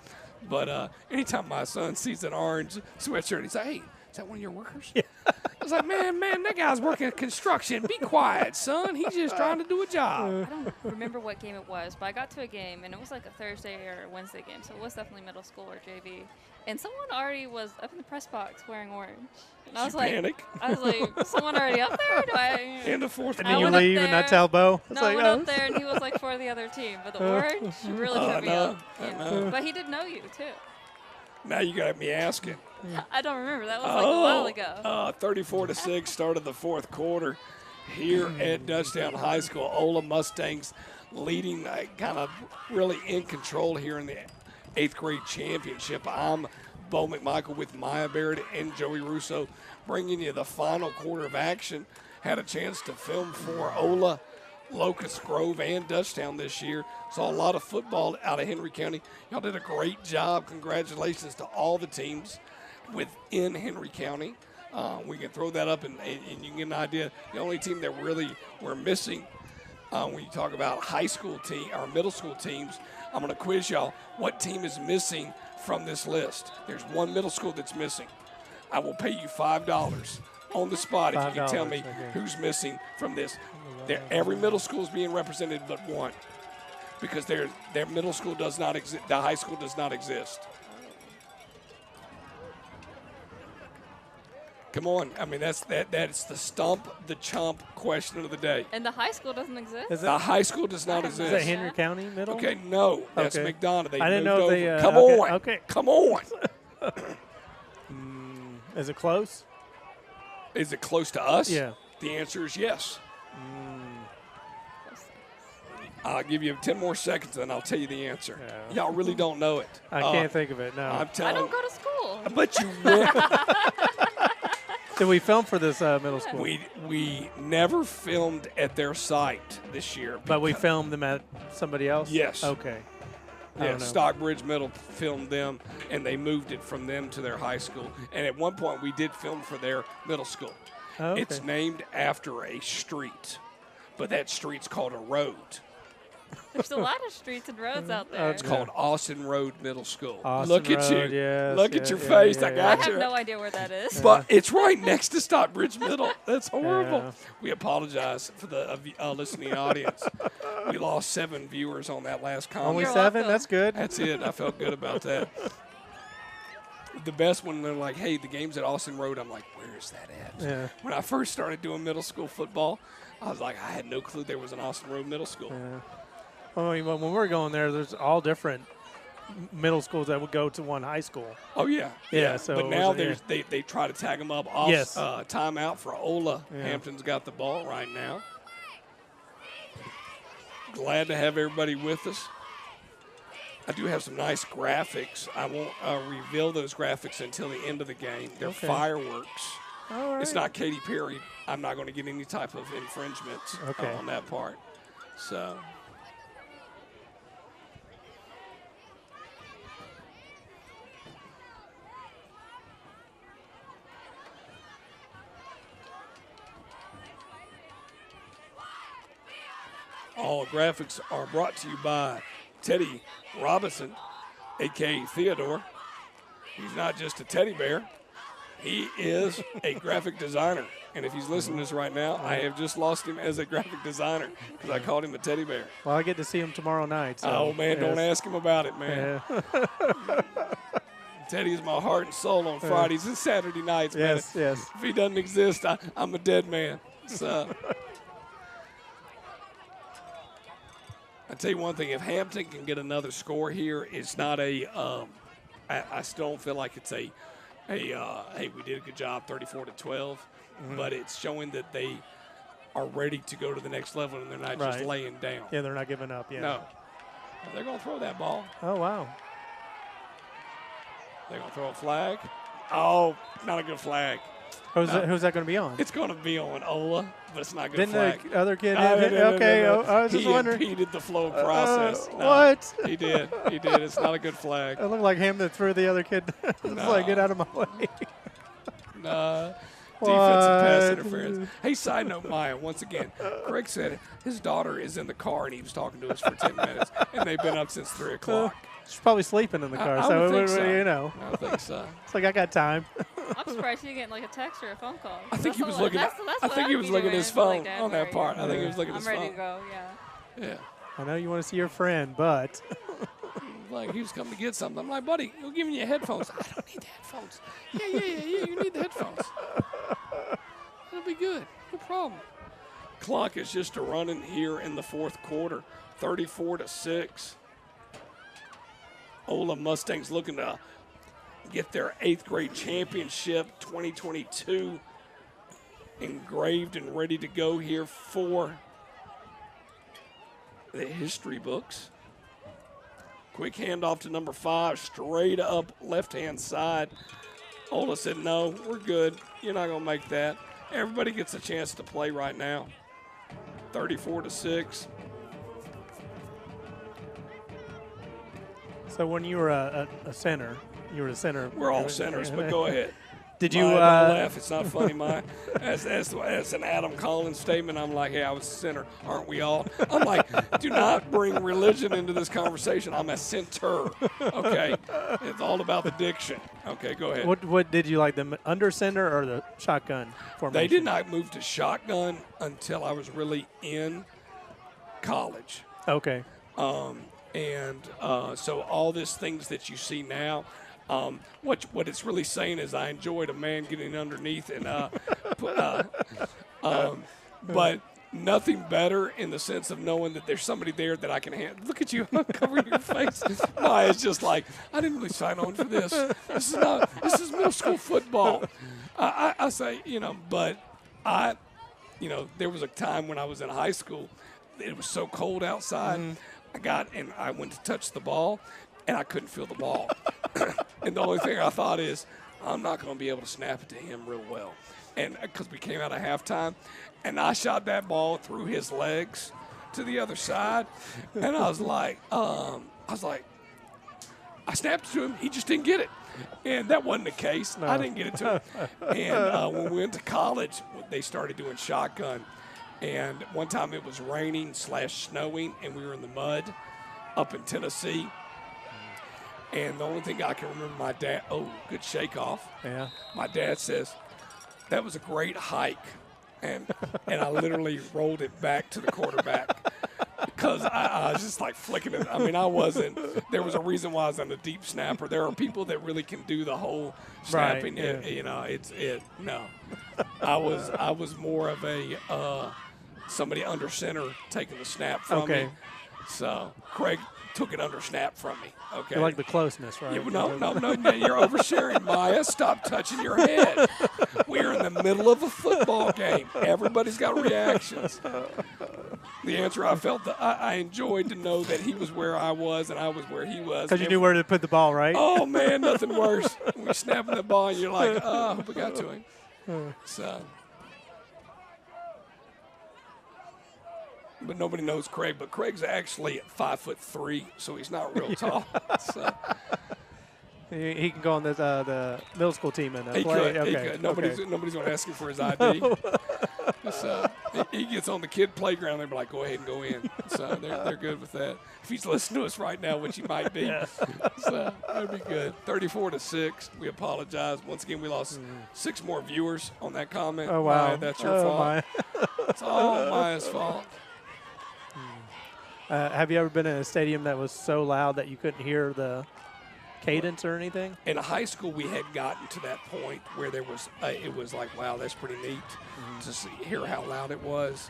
but anytime my son sees an orange sweatshirt, he's like, "Hey, is that one of your workers?" Yeah. I was like, man, that guy's working construction. Be quiet, son. He's just trying to do a job. I don't remember what game it was, but I got to a game, and it was like a Thursday or a Wednesday game, so it was definitely middle school or JV. And someone already was up in the press box wearing orange. And I was like, panic? I was like, someone already up there? Do I? In the fourth And I then you went up leave and not there. tell Bo? It's No, I like, went oh. up there, and he was like for the other team, but the orange really tripped me know, up. I Yeah. know. But he did know you, too. Now you got me asking. I don't remember. That was like a while ago. 34-6 start of the fourth quarter here at Dutchtown High School. Ola Mustangs leading, kind of really in control here in the 8th grade championship. I'm Bo McMichael with Maya Barrett and Joey Russo bringing you the final quarter of action. Had a chance to film for Ola, Locust Grove, and Dutchtown this year. Saw a lot of football out of Henry County. Y'all did a great job. Congratulations to all the teams within Henry County. We can throw that up and you can get an idea. The only team that really we're missing when you talk about high school team or middle school teams, I'm going to quiz y'all. What team is missing from this list? There's one middle school that's missing. I will pay you $5 on the spot if you can tell me okay. who's missing from this. Every middle school is being represented but one, because their middle school does not exist. The high school does not exist. Come on, I mean that's the stump the chump question of the day. And the high school doesn't exist? Is The that, high school does not is exist. that Henry County middle? Okay, no, that's Okay. McDonough. They I didn't moved know if over. they, Come okay, on, okay. come on. Is it close? Is it close to us? Yeah. The answer is yes. I'll give you 10 more seconds and I'll tell you the answer. Yeah. Y'all really don't know it. I can't think of it, no. I'm I telling don't go to school. But you will. Did we film for this middle school? we never filmed at their site this year. But we filmed them at somebody else? Yes. Okay. I Yeah, don't know. Stockbridge Middle filmed them, and they moved it from them to their high school. And at one point, we did film for their middle school. Oh, okay. It's named after a street, but that street's called a road. There's a lot of streets and roads out there. It's called Austin Road Middle School. Austin Look at Road, you. yes, Look at yeah, your yeah, face. I yeah, got I you. have no idea where that is. But it's right next to Stockbridge Middle. That's horrible. Yeah. We apologize for the listening audience. We lost 7 viewers on that last comment. Only You're 7? welcome. That's good. That's it. I felt good about that. The best when they're like, hey, the game's at Austin Road. I'm like, where is that at? Yeah. When I first started doing middle school football, I was like, I had no clue there was an Austin Road middle school. Yeah. Well, I mean, when we're going there's all different middle schools that would go to one high school. Oh, yeah. Yeah, so but it now was- they try to tag them up off Yes. timeout for Ola. Yeah. Hampton's got the ball right now. Glad to have everybody with us. I do have some nice graphics. I won't reveal those graphics until the end of the game. They're Okay. fireworks. All right. It's not Katy Perry. I'm not going to get any type of infringements Okay. on that part. So. All graphics are brought to you by Teddy Robinson, a.k.a. Theodore. He's not just a teddy bear. He is a graphic designer. And if he's listening to this right now, I have just lost him as a graphic designer because I called him a teddy bear. Well, I get to see him tomorrow night. So, Oh, man, don't yes. ask him about it, man. Yeah. Teddy is my heart and soul on Fridays and Saturday nights, man. Yes, yes. If he doesn't exist, I'm a dead man. So, I tell you one thing: if Hampton can get another score here, it's not a. I still don't feel like it's a hey, we did a good job, 34-12, but it's showing that they are ready to go to the next level and they're not just laying down. Yeah, they're not giving up. Yeah. No. They're going to throw that ball. Oh, wow. They're going to throw a flag. Oh, not a good flag. Who's that going to be on? It's going to be on Ola, but it's not a good Didn't flag. the other kid hit it? Okay, No. I was just wondering. He impeded the flow process. No, what? He did. It's not a good flag. It looked like him that threw the other kid. It's like, get out of my way. Nah. Defensive pass What? interference. Hey, side note, Maya, once again, Craig said his daughter is in the car and he was talking to us for 10 minutes, and they've been up since 3 o'clock. She's probably sleeping in the car, I so, would think so. you know. I would think so. It's like, I got time. I'm surprised you didn't get like a text or a phone call. I think he was That's looking. that's I what think I'd he was be looking at doing. his I'd be like, phone "Dad, on where that are part. you?" I think he was looking at I'm his ready phone. to go. Yeah. Yeah. I know you want to see your friend, but Like he was coming to get something. I'm like, buddy, you're giving you headphones. I don't need the headphones. Yeah. You need the headphones. It'll be good. No problem. Clock is just a running here in the fourth quarter. 34-6. Ola Mustangs looking to get their 8th grade championship 2022 engraved and ready to go here for the history books. Quick handoff to number 5, straight up left-hand side. Ola said, no, we're good. You're not going to make that. Everybody gets a chance to play right now. 34-6. so when you were a center, you were a center. We're all centers, but go ahead. Did you Maya, don't laugh. It's not funny, Maya. As an Adam Collins statement, I'm like, hey, I was a center. Aren't we all? I'm like, do not bring religion into this conversation. I'm a center. Okay? It's all about the diction. Okay, go ahead. What did you like, the under center or the shotgun formation? They did not move to shotgun until I was really in college. Okay. So all these things that you see now, what it's really saying is I enjoyed a man getting underneath and but nothing better in the sense of knowing that there's somebody there that I can hand. Look at you covering your face. Maya's just like, I didn't really sign on for this. This is middle school football. I say, but there was a time when I was in high school, it was so cold outside. I went to touch the ball and I couldn't feel the ball. And the only thing I thought is, I'm not going to be able to snap it to him real well. And because we came out of halftime, and I shot that ball through his legs to the other side. And I was like, I snapped it to him. He just didn't get it. And that wasn't the case. No. I didn't get it to him. And when we went to college, they started doing shotgun. And one time it was raining / snowing, and we were in the mud up in Tennessee. And the only thing I can remember, my dad, good shake off. Yeah. My dad says, that was a great hike. And I literally rolled it back to the quarterback because I was just like flicking it. I mean, there was a reason why I was on the deep snapper. There are people that really can do the whole snapping. Right, yeah. No. I was more of a somebody under center taking the snap from me. So Craig took it under snap from me. Okay. You like the closeness, right? Yeah, no, you're oversharing, Maya. Stop touching your head. We're in the middle of a football game. Everybody's got reactions. The answer I felt that I enjoyed to know that he was where I was and I was where he was. Because you knew where to put the ball, right? Oh, man, nothing worse. When you're snapping the ball and you're like, I hope I got to him. So. But nobody knows Craig. But Craig's actually 5'3", so he's not real tall. So. He can go on the middle school team and He play. could. Okay. He could. Nobody's going to ask him for his ID. So he gets on the kid playground. They're like, go ahead and go in. So they're good with that. If he's listening to us right now, which he might be, so that'd be good. 34-6. We apologize. Once again, we lost 6 more viewers on that comment. Oh wow, Maya, that's your fault. Maya. It's all Maya's fault. Have you ever been in a stadium that was so loud that you couldn't hear the cadence or anything? In high school, we had gotten to that point where there was it was like, wow, that's pretty neat to hear how loud it was.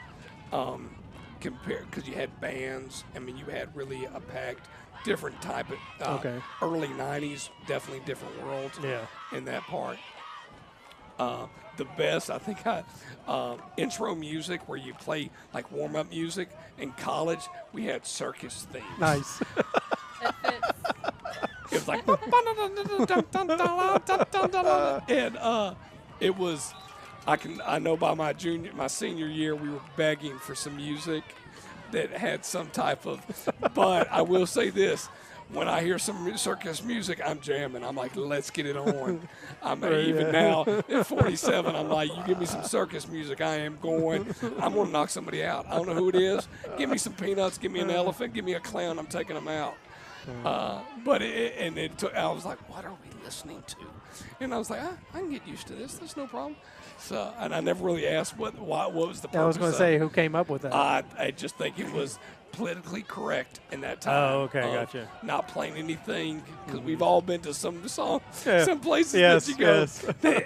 compared because you had bands. I mean, you had really a packed, different type of early '90s, definitely different world. Yeah. In that part. The best, I think, intro music where you play like warm-up music. In college, we had circus themes. Nice. It fits. It was like, and it was. I know by my senior year, we were begging for some music that had some type of. But I will say this. When I hear some circus music, I'm jamming. I'm like, let's get it on. Even now at 47, I'm like, you give me some circus music, I am going. I'm going to knock somebody out. I don't know who it is. Give me some peanuts. Give me an elephant. Give me a clown. I'm taking them out. I was like, what are we listening to? And I was like, I can get used to this. There's no problem. So, and I never really asked what was the purpose. I was going to say, who came up with that? I just think it was politically correct in that time. Oh, okay, gotcha. Not playing anything because we've all been to some places that you go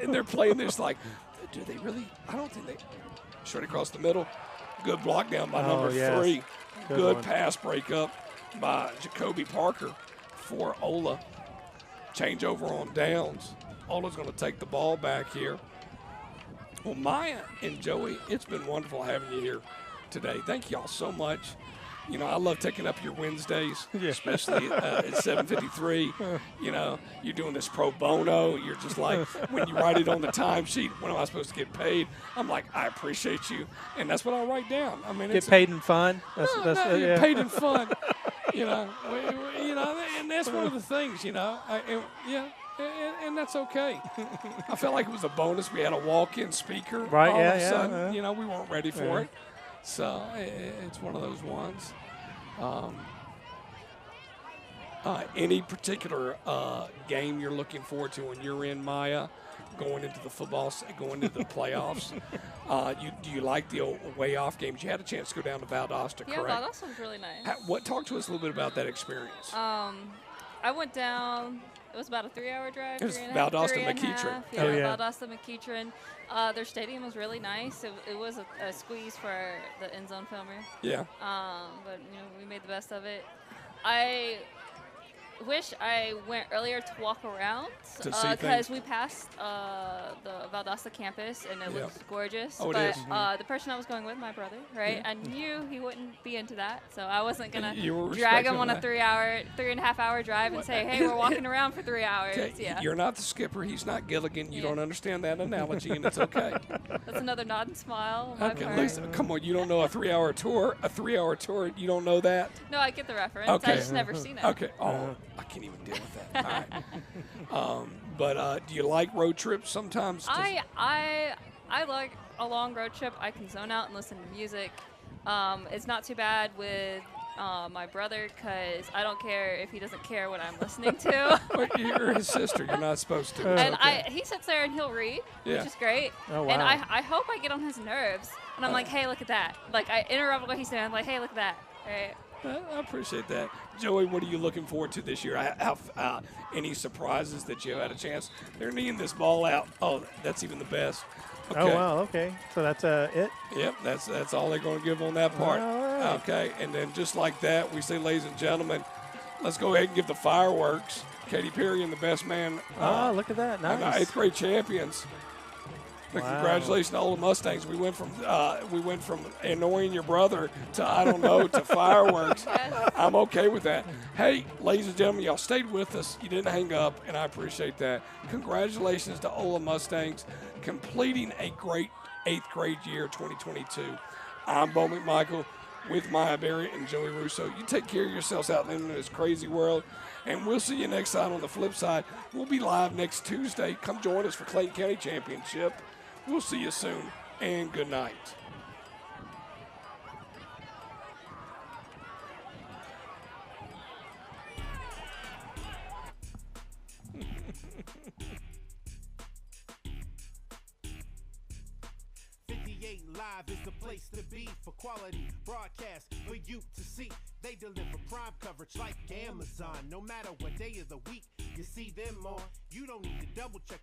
and they're playing this like, do they really? I don't think they. Straight across the middle, good block down by number 3, good pass breakup by Jacoby Parker for Ola. Changeover on downs. Ola's going to take the ball back here. Well, Maya and Joey, it's been wonderful having you here today. Thank you all so much. You know, I love taking up your Wednesdays, especially at 7:53. You know, you're doing this pro bono. You're just like, when you write it on the timesheet, when am I supposed to get paid? I'm like, I appreciate you, and that's what I write down. I mean, get paid in fun. Get paid in fun. You know, and that's one of the things. You know, and that's okay. I felt like it was a bonus. We had a walk-in speaker. Right? All of a sudden, you know, we weren't ready for it. So it's one of those ones. Any particular game you're looking forward to when you're in Maya, going into the going into the playoffs? Do you like the away off games? You had a chance to go down to Valdosta, correct? Yeah, Valdosta was really nice. Talk to us a little bit about that experience. I went down. It was about a 3-hour drive. It was Valdosta McEachern. Valdosta McEachern. Their stadium was really nice. It was a squeeze for the end zone filmer. Yeah. But we made the best of it. I wish I went earlier to walk around because we passed the Valdosta campus and it looks gorgeous. Oh, but it is. the person I was going with, my brother, right? I knew he wouldn't be into that, so I wasn't gonna You drag him on a that. 3.5-hour drive and say, "Hey, we're walking around for 3 hours." Okay. Yeah, You're not the skipper. He's not Gilligan. You Yeah. don't understand that analogy, and it's okay. that's another nod and smile on my Okay, part. Lisa, come on. You don't know a 3-hour tour? A 3-hour tour? You don't know that? No, I get the reference. Okay. I just never seen it. Okay. Oh, I can't even deal with that. All right. But do you like road trips sometimes? I like a long road trip. I can zone out and listen to music. It's not too bad with my brother because I don't care if he doesn't care what I'm listening to. But you're his sister. You're not supposed to. And Okay. he sits there and he'll read, Yeah. which is great. Oh, And wow. I hope I get on his nerves. And I'm like, hey, look at that. Like, I interrupt what he's saying. I'm like, hey, look at that. Right? I appreciate that. Joey, what are you looking forward to this year? Any surprises that you have had a chance? They're kneeing this ball out. Oh, that's even the best. Okay. Oh, wow. Okay. So that's it? Yep, that's all they're going to give on that part. All right. Okay, and then just like that, we say, ladies and gentlemen, let's go ahead and give the fireworks. Katy Perry and the best man. Look at that. and Nice. 8th grade champions. But Wow. congratulations to all the Mustangs. We went from annoying your brother to I don't know to fireworks. Yes. I'm okay with that. Hey, ladies and gentlemen, y'all stayed with us. You didn't hang up, and I appreciate that. Congratulations to Ola Mustangs completing a great 8th grade year 2022. I'm Bo McMichael with Maya Berry and Joey Russo. You take care of yourselves out in this crazy world, and we'll see you next time on the flip side. We'll be live next Tuesday. Come join us for Clayton County Championship. We'll see you soon, and good night. Live is the place to be for quality broadcast for you to see. They deliver prime coverage like Amazon. No matter what day of the week you see them on, you don't need to double check.